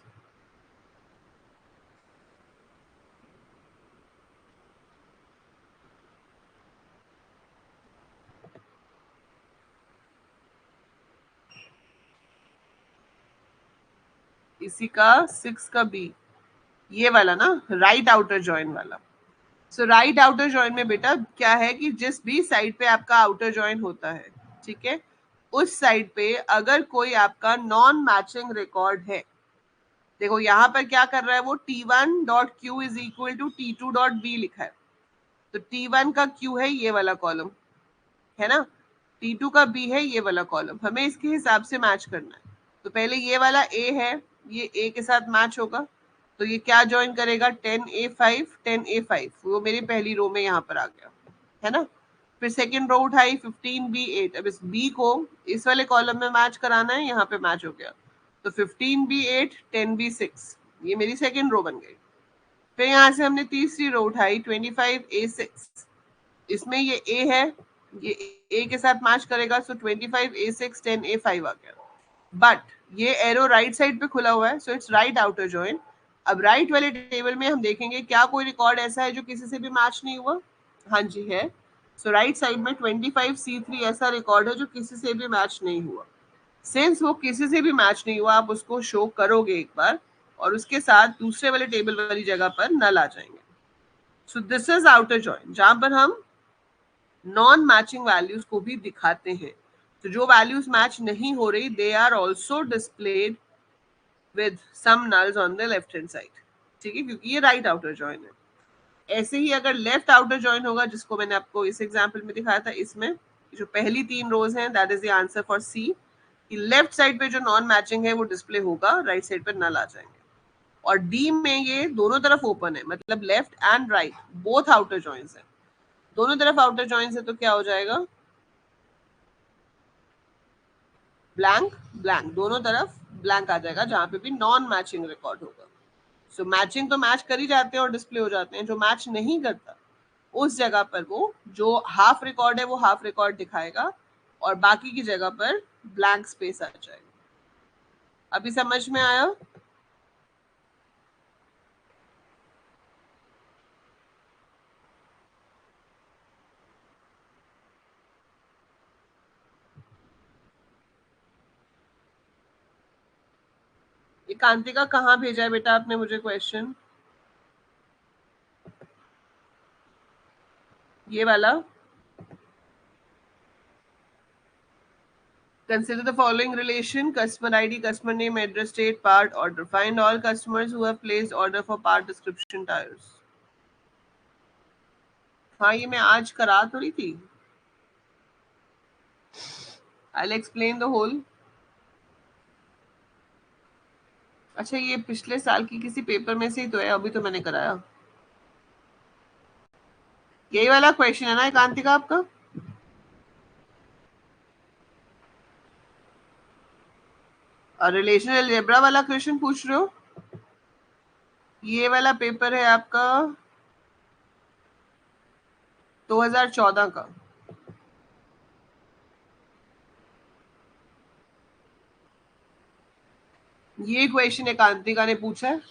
इसी का 6 का बी, ये वाला ना, राइट आउटर जॉइन वाला। सो राइट आउटर जॉइन में बेटा क्या है कि जिस भी साइड पे आपका आउटर जॉइन होता है, ठीक है, उस साइड पे अगर कोई आपका नॉन मैचिंग रिकॉर्ड है, देखो यहाँ पर क्या कर रहा है वो, T1.Q is equal to T2.B लिखा है। तो T1 का Q है ये वाला कॉलम, है ना, T2 का B है ये वाला कॉलम, हमें इसके हिसाब से मैच करना है। तो पहले ये वाला A है, ये A के साथ मैच होगा, तो ये क्या ज्वाइन करेगा? 10A5 10A5, वो मेरी पहली रो में यहाँ पर आ गया, है ना। फिर सेकंड रो उठाई 15B8, अब इस B को इस वाले कॉलम में मैच कराना है, यहाँ पे मैच हो गया, तो 15B8 10B6, ये मेरी सेकंड रो बन गई। फिर यहाँ से हमने तीसरी रो उठाई 25A6, इसमें ये A है, ये A के साथ मैच करेगा, सो 25A6 10A5 आ गया। बट ये एरो राइट साइड पे खुला हुआ है, so it's right outer join. अब राइट वाले टेबल में हम देखेंगे क्या कोई रिकॉर्ड ऐसा है जो किसी से भी मैच नहीं हुआ? हाँ जी है। सो राइट साइड में 25C3 ऐसा रिकॉर्ड है जो किसी से भी मैच नहीं हुआ। सिंस वो किसी से भी मैच नहीं हुआ, आप उसको शो करोगे एक बार और उसके साथ दूसरे वाले टेबल वाली जगह पर नल आ जाएंगे। सो दिस इज आउटर जॉइन, जहां पर हम नॉन मैचिंग वैल्यूज को भी दिखाते हैं। तो जो वैल्यूज मैच नहीं हो रही, they are also displayed with some nulls on the left hand side, ठीक है, क्योंकि ये राइट आउटर जॉइन है। ऐसे ही अगर लेफ्ट आउटर जॉइन होगा, जिसको मैंने आपको इस एग्जाम्पल में दिखाया था, इसमें जो पहली तीन रोज हैं, that is the answer for C, कि लेफ्ट साइड पे जो नॉन मैचिंग है वो डिस्प्ले होगा, राइट साइड पे नल आ जाएंगे। और डी में ये दोनों तरफ ओपन है, मतलब left and right both outer joins है, दोनों तरफ आउटर जॉइंस है, तो क्या हो जाएगा? ब्लैंक ब्लैंक, दोनों तरफ ब्लैंक आ जाएगा जहां पे भी नॉन मैचिंग रिकॉर्ड होगा। सो मैचिंग तो मैच कर ही जाते हैं और डिस्प्ले हो जाते हैं, जो मैच नहीं करता उस जगह पर वो जो हाफ रिकॉर्ड है वो हाफ रिकॉर्ड दिखाएगा और बाकी की जगह पर ब्लैंक स्पेस आ जाएगा। अभी समझ में आया? ये कांतिका कहाँ भेजा है बेटा आपने मुझे क्वेश्चन? ये वाला, consider the following relation: customer ID, customer name, address, date, part, order. Find all customers who have placed order for part description tires. हाँ ये मैं आज करा थोड़ी थी। I'll explain the whole. अच्छा ये पिछले साल की किसी पेपर में से ही तो है, अभी तो मैंने कराया। यही वाला क्वेश्चन है ना कांतिका आपका? और रिलेशनल अलजेब्रा वाला क्वेश्चन पूछ रहे हो? ये वाला पेपर है आपका 2014 का। ये क्वेश्चन एकांतिका ने पूछा है,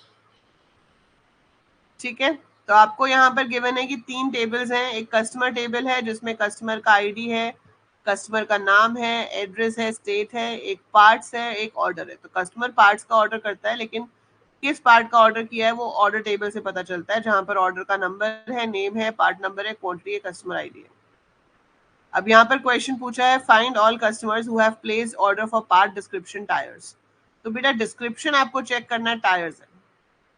ठीक है। तो आपको यहाँ पर गिवन है कि तीन टेबल्स हैं, एक कस्टमर टेबल है जिसमें कस्टमर का आईडी है, कस्टमर का नाम है, एड्रेस है, स्टेट है, एक पार्ट्स है, एक ऑर्डर है। तो कस्टमर पार्ट्स का ऑर्डर करता है, लेकिन किस पार्ट का ऑर्डर किया है वो ऑर्डर टेबल से पता चलता है, जहां पर ऑर्डर का नंबर है, नेम है, पार्ट नंबर है, क्वांटिटी है, कस्टमर आईडी है। अब यहाँ पर क्वेश्चन पूछा है find all customers who have placed order for part description tyres. तो बेटा डिस्क्रिप्शन आपको चेक करना है, टायर्स है,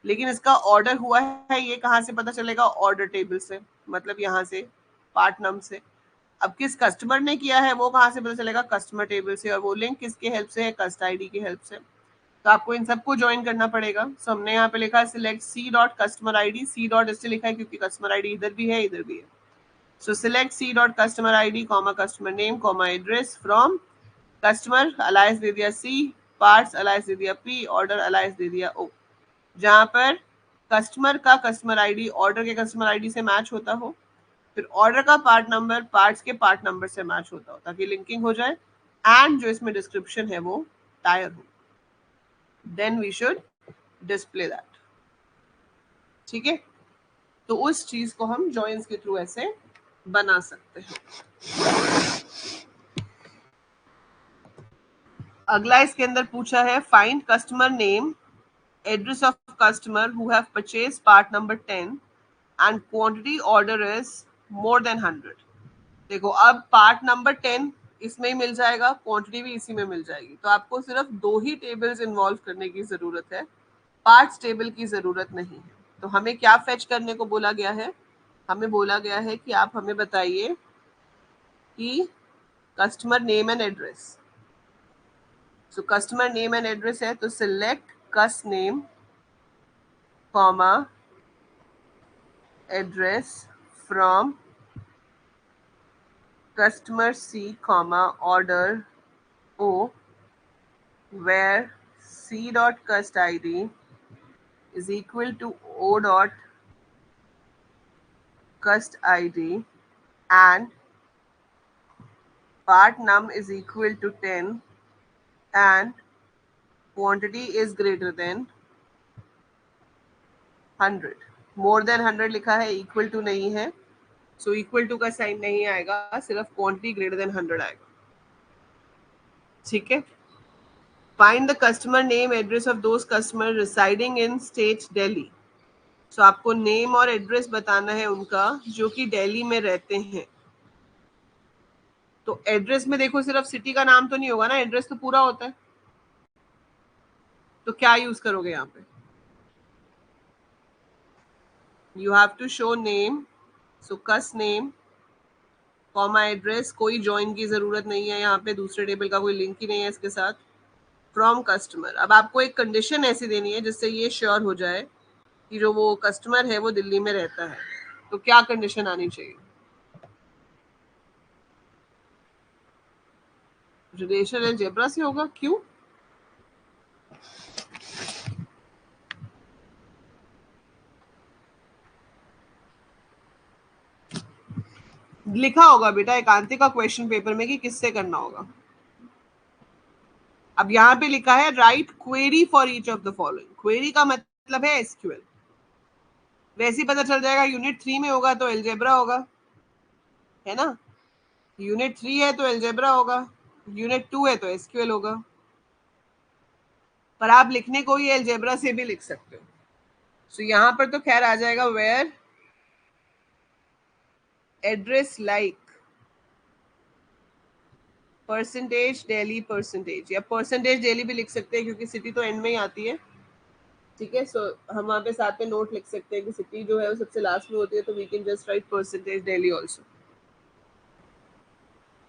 लेकिन इसका ऑर्डर हुआ है ये कहाँ से पता चलेगा? ऑर्डर टेबल से, मतलब यहाँ से पार्ट नंबर से। अब किस कस्टमर ने किया है वो कहाँ से पता चलेगा? कस्टमर टेबल से। और वो लिंक किसके हेल्प से है? कस्ट आईडी की हेल्प से। तो आपको इन सबको ज्वाइन करना पड़ेगा। सो हमने यहाँ पे लिखा है select C dot customer ID. C dot इससे लिखा है क्योंकि कस्टमर आईडी इधर भी है इधर भी है। So select C dot customer ID comma customer name comma address from customer, alias दे दिया सी, पार्ट्स अलायस दे दिया पी, ऑर्डर अलायस दे दिया ओ। जहां पर कस्टमर का कस्टमर आईडी ऑर्डर के कस्टमर आईडी से मैच होता हो, फिर ऑर्डर का पार्ट नंबर पार्ट्स के पार्ट नंबर से मैच होता हो, ताकि लिंकिंग हो जाए, एंड जो इसमें डिस्क्रिप्शन है वो टायर हो, then we should display that. ठीक है, तो उस चीज को हम जॉइंस के थ्रू ऐसे बना सकते हैं। अगला इसके अंदर पूछा है find customer name, address of customer who have purchase part number 10 and quantity order is more than 100। देखो अब पार्ट नंबर 10 इसमें ही मिल जाएगा, क्वांटिटी भी इसी में मिल जाएगी, तो आपको सिर्फ 2 ही टेबल्स इन्वॉल्व करने की जरूरत है, पार्ट्स टेबल की जरूरत नहीं है। तो हमें क्या फेच करने को बोला गया है? हमें बोला गया है कि आप हमें बताइए कि customer name and address. So customer name and address है तो सिलेक्ट कस्ट name comma address from customer C, order O, where C dot cust ID is equal to O dot cust ID and part num is equal to 10 and quantity is greater than 100. More than 100 लिखा है, equal to नहीं है, so equal to का sign नहीं आएगा, सिर्फ quantity greater than 100 आएगा। ठीक है, find the customer name address of those customers residing in state Delhi. So आपको नेम और एड्रेस बताना है उनका जो कि दिल्ली में रहते हैं। तो एड्रेस में देखो सिर्फ सिटी का नाम तो नहीं होगा ना, एड्रेस तो पूरा होता है। तो क्या यूज करोगे यहाँ पे? You have to show name, so cus name comma address, कोई ज्वाइन की जरूरत नहीं है यहाँ पे, दूसरे टेबल का कोई लिंक ही नहीं है इसके साथ, फ्रॉम कस्टमर। अब आपको एक कंडीशन ऐसी देनी है जिससे ये श्योर हो जाए कि जो वो कस्टमर है वो दिल्ली में रहता है। तो क्या कंडीशन आनी चाहिए? रिलेशन अलजेब्रा से होगा। क्यों? लिखा होगा बेटा एकांतिक का क्वेश्चन पेपर में कि किससे करना होगा। अब यहाँ पे लिखा है right query for each of the following. Query का मतलब है एसक्यूएल। वैसे ही पता चल जाएगा, यूनिट 3 में होगा तो एल्जेब्रा होगा, है ना, यूनिट 3 है तो एल्जेब्रा होगा, यूनिट 2 है तो एसक्यूएल होगा। पर आप लिखने को ही एल्जेब्रा से भी लिख सकते हो। सो यहाँ पर तो खैर आ जाएगा where address like percentage Delhi percentage, या परसेंटेज दिल्ली भी लिख सकते हैं क्योंकि सिटी तो एंड में ही आती है। ठीक है, सो हम वहाँ पे साथ में नोट लिख सकते हैं कि सिटी जो है वो सबसे लास्ट में होती है, तो we can just write percentage Delhi also.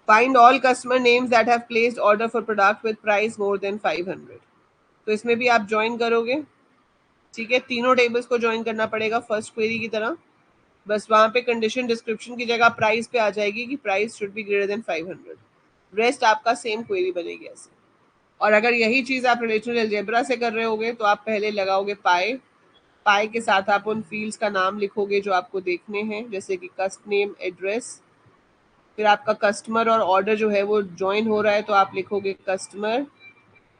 Find all customer names that have placed order for product with price more than 500। तो इसमें भी आप ज्वाइन करोगे। ठीक है, तीनों टेबल्स को ज्वाइन करना पड़ेगा फर्स्ट क्वेरी की तरह, बस वहां पे कंडीशन डिस्क्रिप्शन की जगह प्राइस पे आ जाएगी कि price should be greater than 500। Rest आपका सेम क्वेरी बनेगी ऐसे। और अगर यही चीज आप रिलेशनल अलजेब्रा से कर रहे होगे तो आप पहले लगाओगे पाई, पाई के साथ आप उन फील्ड्स का नाम लिखोगे जो आपको देखने हैं, जैसे कि कस्ट नेम, एड्रेस, फिर आपका कस्टमर और ऑर्डर जो है वो ज्वाइन हो रहा है तो आप लिखोगे customer,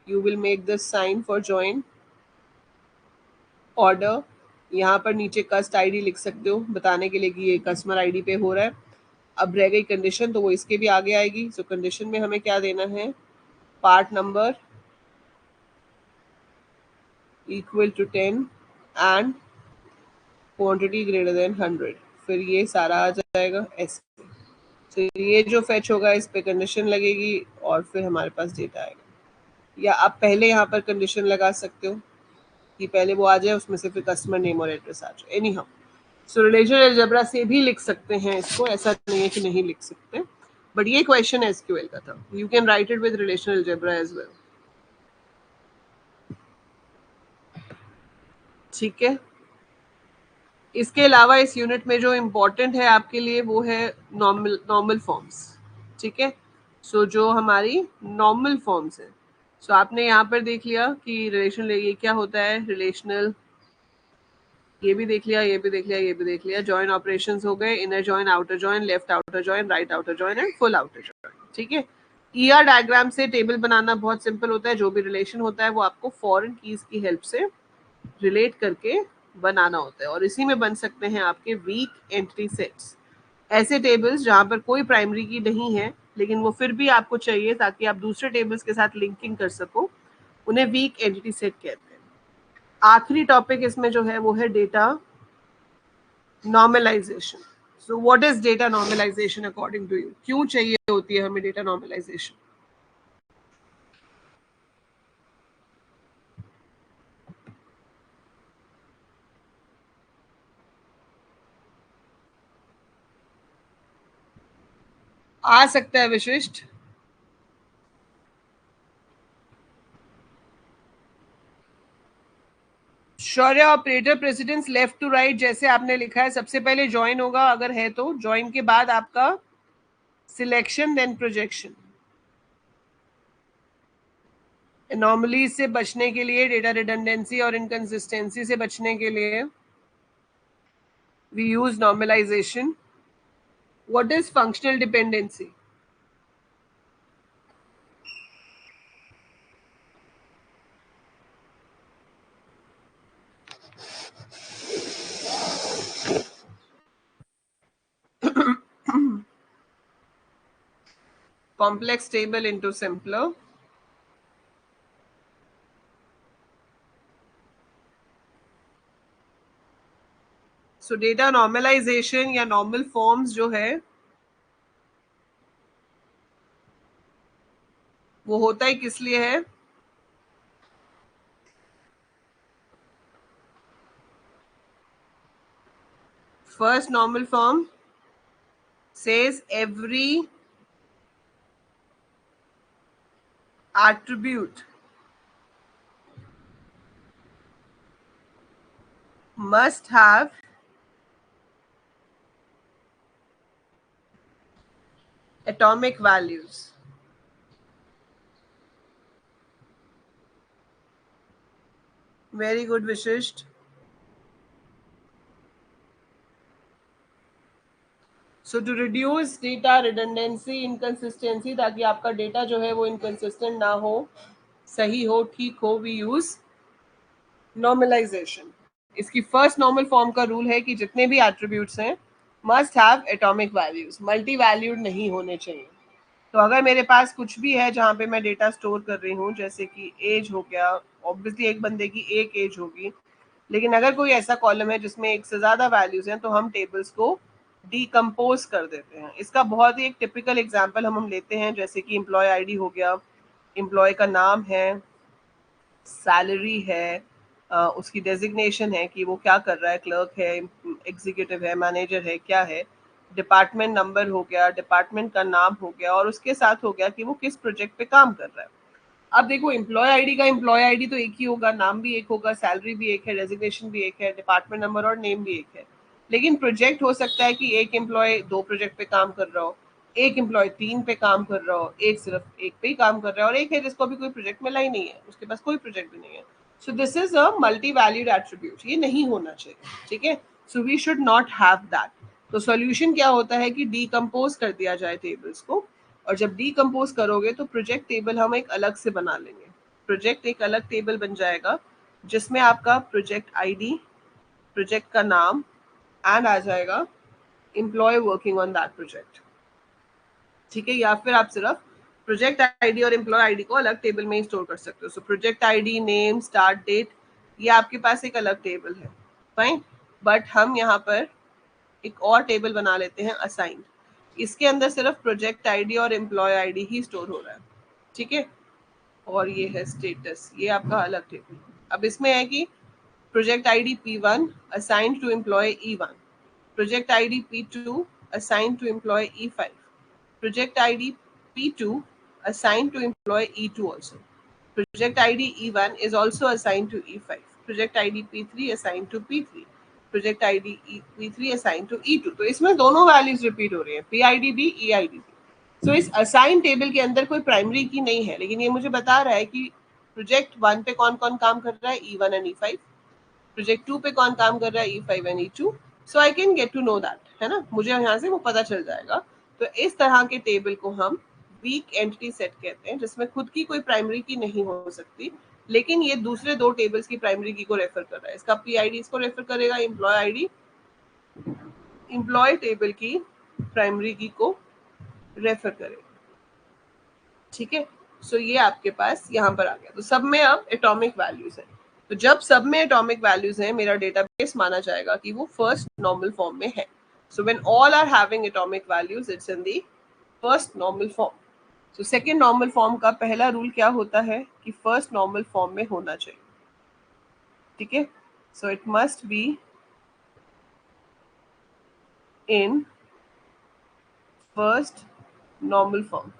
you will make this sign for join order. यहाँ पर नीचे कस्ट आईडी लिख सकते हो बताने के लिए कि ये कस्टमर आईडी पे हो रहा है। अब रह गई कंडीशन, तो वो इसके भी आगे आएगी। सो कंडीशन में हमें क्या देना है, part number equal to 10 and quantity greater than 100, फिर ये सारा आ जाएगा ऐसे। तो ये जो फेच होगा इस पे कंडीशन लगेगी और फिर हमारे पास डेटा आएगा। या आप पहले यहाँ पर कंडीशन लगा सकते हो कि पहले वो आ जाए, उसमें से फिर कस्टमर नेम और एड्रेस आ जाए। Any how, so relational algebra से भी लिख सकते हैं इसको, ऐसा नहीं है कि नहीं लिख सकते, बट ये क्वेश्चन एसक्यूएल का था। You can write it with relational algebra as well. ठीक है, इसके अलावा इस यूनिट में जो इम्पोर्टेंट है आपके लिए वो है नॉर्मल फॉर्म्स। ठीक है, सो जो हमारी नॉर्मल फॉर्म्स है, सो आपने यहाँ पर देख लिया कि रिलेशनल ये क्या होता है, रिलेशनल, ये भी देख लिया, ये भी देख लिया, ये भी देख लिया। जॉइन ऑपरेशंस हो गए, inner join, outer join, left outer join, right outer join and full outer join. ठीक है, ईआर डायग्राम से टेबल बनाना बहुत सिंपल होता है। जो भी रिलेशन होता है वो आपको फॉरेन कीज की हेल्प से रिलेट करके बनाना होता है, और इसी में बन सकते हैं आपके वीक एंटिटी सेट्स, ऐसे टेबल्स जहां पर कोई प्राइमरी की नहीं है लेकिन वो फिर भी आपको चाहिए ताकि आप दूसरे टेबल्स के साथ लिंकिंग कर सको, उन्हें वीक एंटिटी सेट कहते हैं। आखिरी टॉपिक इसमें जो है वो है data normalization. So what is data normalization according to you, क्यों चाहिए होती है हमें डेटा नॉर्मलाइजेशन? आ सकता है विशिष्ट। शौर्य, operator precedence left to right जैसे आपने लिखा है, सबसे पहले ज्वाइन होगा, अगर है तो ज्वाइन के बाद आपका सिलेक्शन देन प्रोजेक्शन। एनॉमली से बचने के लिए, डेटा रिडंडेंसी और इनकंसिस्टेंसी से बचने के लिए we use normalization. What is functional dependency? complex table into simpler. So data normalization या नॉर्मल फॉर्म्स जो है वो होता ही किस लिए है? First normal form says every attribute must have atomic values. Very good, Vishisht. So to reduce data redundancy, inconsistency, ताकि आपका डेटा जो है वो inconsistent ना हो, सही हो, ठीक हो, we use normalization. इसकी फर्स्ट नॉर्मल फॉर्म का रूल है कि जितने भी एट्रीब्यूट्स हैं must have atomic values, multi valued नहीं होने चाहिए। तो अगर मेरे पास कुछ भी है जहाँ पे मैं डेटा स्टोर कर रही हूँ, जैसे कि एज हो गया, ऑब्वियसली एक बंदे की एक एज होगी, लेकिन अगर कोई ऐसा कॉलम है जिसमें एक से ज़्यादा वैल्यूज हैं तो हम टेबल्स को डीकम्पोज कर देते हैं। इसका बहुत ही एक टिपिकल एग्जाम्पल हम लेते हैं, जैसे कि एम्प्लॉय आईडी हो गया, एम्प्लॉय का नाम है, सैलरी है, उसकी डेजिग्नेशन है कि वो क्या कर रहा है, क्लर्क है, एग्जीक्यूटिव है, मैनेजर है, क्या है, डिपार्टमेंट नंबर हो गया, डिपार्टमेंट का नाम हो गया, और उसके साथ हो गया कि वो किस प्रोजेक्ट पे काम कर रहा है। अब देखो, एम्प्लॉय आईडी का एम्प्लॉय आईडी तो एक ही होगा, नाम भी एक होगा, सैलरी भी एक है, डेजिग्नेशन भी एक है, डिपार्टमेंट नंबर और नेम भी एक है। लेकिन प्रोजेक्ट हो सकता है कि एक एम्प्लॉय 2 प्रोजेक्ट पे काम कर रहा हो, एक एम्प्लॉय 3 पे काम कर रहा हो, एक सिर्फ एक पे ही काम कर रहा है, और एक है जिसको भी कोई प्रोजेक्ट मिला ही नहीं है, उसके पास कोई प्रोजेक्ट भी नहीं है। So this is a multi valued attribute, ये नहीं होना चाहिए। ठीक है, so we should not have that. तो सॉल्यूशन क्या होता है कि डीकम्पोज कर दिया जाए टेबल्स को, और जब डीकम्पोज करोगे तो प्रोजेक्ट टेबल हम एक अलग से बना लेंगे। प्रोजेक्ट एक अलग टेबल बन जाएगा जिसमें आपका प्रोजेक्ट आईडी, प्रोजेक्ट का नाम एंड आ जाएगा employee working on that project, ठीक है। या फिर आप सिर्फ प्रोजेक्ट आईडी और एम्प्लॉय आईडी को अलग टेबल में स्टोर कर सकते हो। So project ID, name, start date, ये आपके पास एक अलग टेबल है, फाइन। बट हम यहाँ पर एक और टेबल बना लेते हैं असाइंड, इसके अंदर सिर्फ प्रोजेक्ट आईडी और एम्प्लॉय आईडी ही स्टोर हो रहा है, ठीक है। और ये है स्टेटस, ये आपका अलग टेबल। अब इसमें है कि project ID P1 assigned to employee E1, project ID P2 assigned to employee E5, project ID P2 assigned to employee E2 also. Project ID E1 is also assigned to E5. Project ID P3 assigned to P3. Project ID P3 assigned to E2. तो इसमें दोनों values repeat हो रही हैं, PID भी, EID भी। सो इस assign table के अंदर कोई प्राइमरी की नहीं है, लेकिन ये मुझे बता रहा है कि प्रोजेक्ट 1 पे कौन कौन काम कर रहा है, E1 एंड E5। प्रोजेक्ट 2 पे कौन काम कर रहा है, E5 and E2। So I can get to know that, है ना, मुझे यहाँ से वो पता चल जाएगा। तो इस तरह के टेबल को हम वीक एंटिटी सेट कहते हैं, जिसमें खुद की कोई प्राइमरी की नहीं हो सकती, लेकिन ये दूसरे दो टेबल्स की प्राइमरी की को रेफर कर रहा है। इसका PID इसको रेफर करेगा, एम्प्लॉय आईडी एम्प्लॉय टेबल की प्राइमरी की को रेफर करेगा, ठीक है। सो ये आपके पास यहाँ पर आ गया। तो सब में अब एटॉमिक वैल्यूज है, तो जब सब में एटॉमिक वैल्यूज है, मेरा डेटाबेस माना जाएगा कि वो फर्स्ट नॉर्मल फॉर्म में है। So when all are having atomic values, it's in the first normal form. So second normal form का पहला रूल क्या होता है कि फर्स्ट नॉर्मल फॉर्म में होना चाहिए, ठीक है। So it must be in first normal form.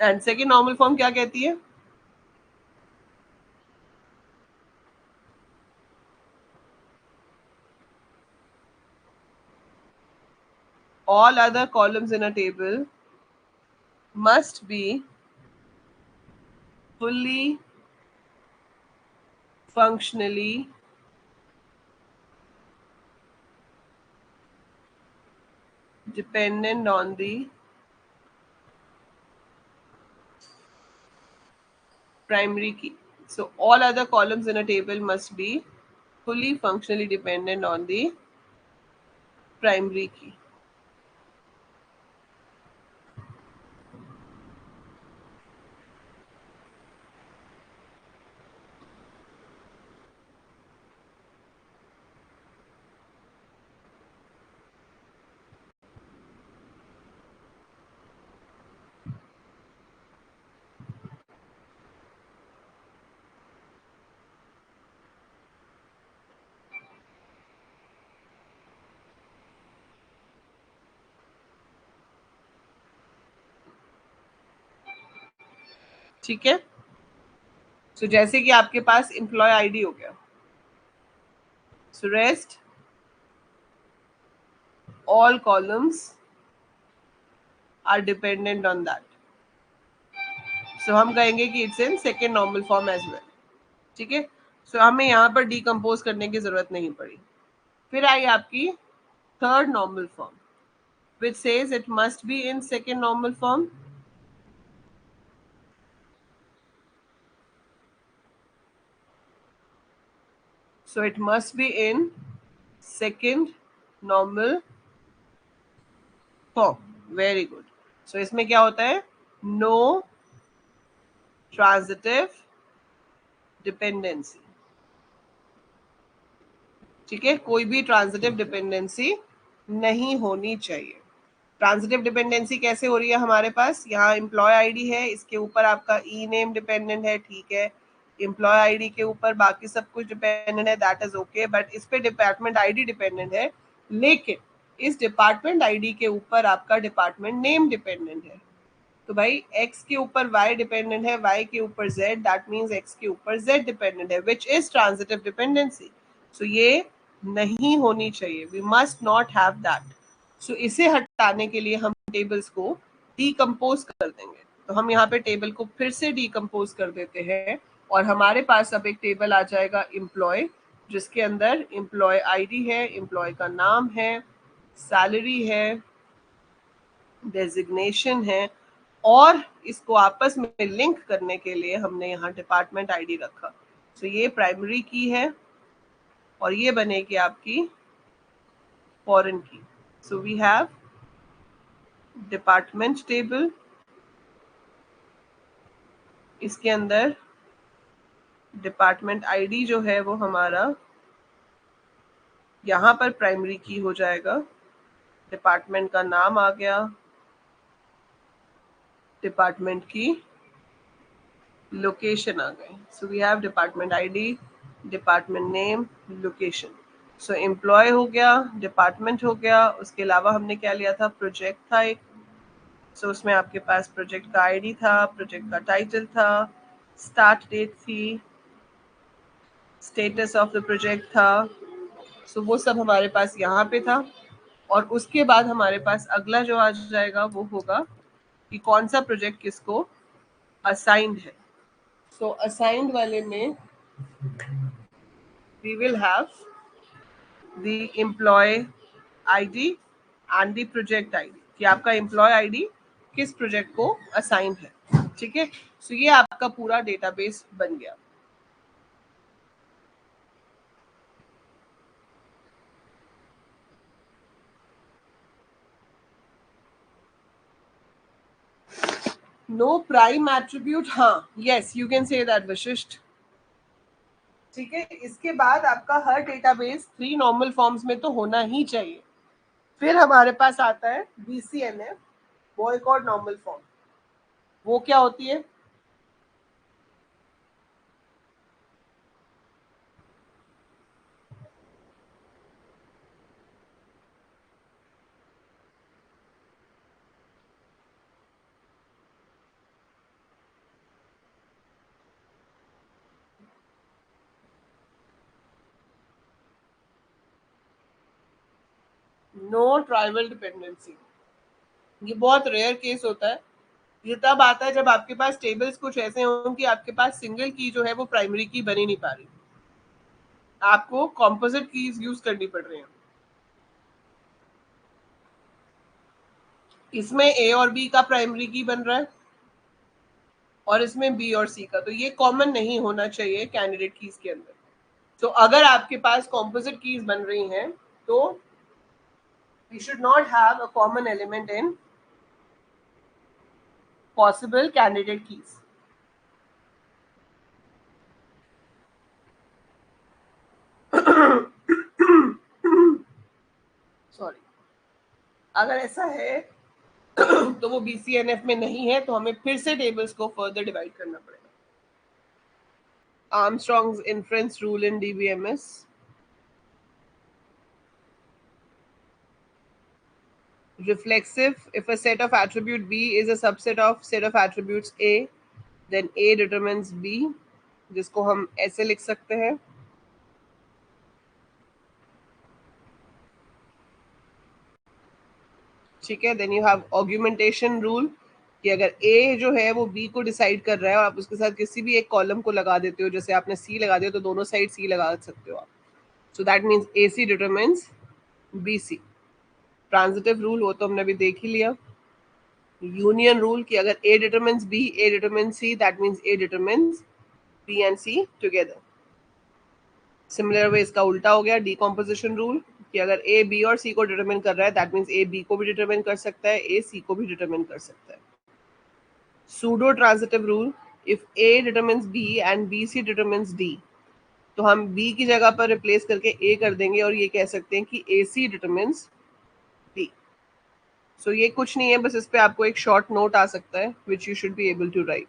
And second normal form क्या कहती है, all other columns in a table must be fully functionally dependent on the primary key. So all other columns in a table must be fully functionally dependent on the primary key. ठीक है। सो जैसे कि आपके पास employ ID हो गया, so rest all columns are dependent on that. So हम कहेंगे कि it's in second normal form as well, ठीक है। सो हमें यहाँ पर डिकम्पोज करने की जरूरत नहीं पड़ी। फिर आई आपकी third normal form, which says it must be in second normal form. So it must be in second normal form. Very good. So इसमें क्या होता है, no transitive dependency, ठीक है, कोई भी ट्रांजिटिव डिपेंडेंसी नहीं होनी चाहिए। ट्रांजिटिव डिपेंडेंसी कैसे हो रही है हमारे पास, यहाँ एम्प्लॉय आईडी है, इसके ऊपर आपका ई नेम डिपेंडेंट है, ठीक है। एम्प्लॉय आईडी के ऊपर बाकी सब कुछ डिपेंडेंट है, दैट इज ओके। बट इस पे डिपार्टमेंट आईडी डिपेंडेंट है, लेकिन इस डिपार्टमेंट आईडी के ऊपर आपका डिपार्टमेंट नेम डिपेंडेंट है। तो भाई x के ऊपर y डिपेंडेंट है, y के ऊपर z, दैट मीन्स x के ऊपर z डिपेंडेंट है, which is transitive dependency. So ये नहीं होनी चाहिए, we must not have that. So इसे हटाने के लिए हम टेबल्स को डीकम्पोज कर देंगे। तो हम यहाँ पे टेबल को फिर से डीकम्पोज कर देते हैं, और हमारे पास अब एक टेबल आ जाएगा एम्प्लॉय, जिसके अंदर एम्प्लॉय आईडी है, एम्प्लॉय का नाम है, सैलरी है, डेजिग्नेशन है, और इसको आपस में लिंक करने के लिए हमने यहाँ डिपार्टमेंट आईडी रखा। तो ये प्राइमरी की है, और ये बनेगी आपकी foreign key. So we have department table, इसके अंदर डिपार्टमेंट आईडी जो है वो हमारा यहाँ पर प्राइमरी की हो जाएगा, डिपार्टमेंट का नाम आ गया, डिपार्टमेंट की लोकेशन आ गई. So we have department ID, department name, location. So employee हो गया, डिपार्टमेंट हो गया, उसके अलावा हमने क्या लिया था, प्रोजेक्ट था एक. सो उसमें आपके पास प्रोजेक्ट का आईडी था, प्रोजेक्ट का टाइटल था, स्टार्ट डेट थी, स्टेटस ऑफ द प्रोजेक्ट था. सो वो सब हमारे पास यहाँ पे था. और उसके बाद हमारे पास अगला जो आ जाएगा वो होगा कि कौन सा प्रोजेक्ट किसको असाइंड है. सो असाइंड वाले में we will have the employee ID and the project ID, कि आपका एम्प्लॉय आईडी किस प्रोजेक्ट को असाइंड है. ठीक है. सो ये आपका पूरा डेटाबेस बन गया. नो प्राइम एट्रीब्यूट, हाँ, yes you can say that Vashishtha. ठीक है. इसके बाद आपका हर डेटाबेस 3 नॉर्मल फॉर्म्स में तो होना ही चाहिए. फिर हमारे पास आता है BCNF, बॉयकॉट नॉर्मल फॉर्म. वो क्या होती है? No trivial dependency. ये बहुत रेयर केस होता है. ये तब आता है जब आपके पास टेबल्स कुछ ऐसे हों कि आपके पास सिंगल की जो है वो प्राइमरी की बनी नहीं पा रही, आपको कॉम्पोजिट कीज यूज करनी पड़ रही हैं. इसमें ए और बी का प्राइमरी की बन रहा है और इसमें बी और सी का. तो ये कॉमन नहीं होना चाहिए कैंडिडेट कीज के अंदर. तो अगर आपके पास कॉम्पोजिट कीज बन रही हैं तो we should not have a common element in possible candidate keys. Sorry. अगर ऐसा है तो वो BCNF में नहीं है, तो हमें फिर से टेबल्स को फर्दर डिवाइड करना पड़ेगा. Armstrong's inference rule in DBMS. Reflexive, if a set of attribute B is a subset of set of attributes A, then A determines B, जिसको हम ऐसे लिख सकते हैं. ठीक है. Then you have augmentation rule, कि अगर A जो है वो B को डिसाइड कर रहा है और आप उसके साथ किसी भी एक कॉलम को लगा देते हो, जैसे आपने C लगा दिया तो दोनों साइड C लगा सकते हो आप. So that means AC determines BC. Transitive rule वो तो हमने अभी देख ही लिया. यूनियन रूल, कि अगर A determines B, A determines C, that means A determines B and C together. Similar way इसका उल्टा हो गया, डीकॉम्पोजिशन रूल, कि अगर A B और C को डिटरमिन कर रहा है दैट मीन्स A B को भी डिटरमिन कर सकता है, A C को भी डिटरमिन कर सकता है. Pseudo transitive rule, if A determines B and B C determines D, तो हम B की जगह पर रिप्लेस करके A कर देंगे और ये कह सकते हैं कि A C डिटरमिन्स D. सो ये कुछ नहीं है, बस इस पे आपको एक शॉर्ट नोट आ सकता है which you should be able to right.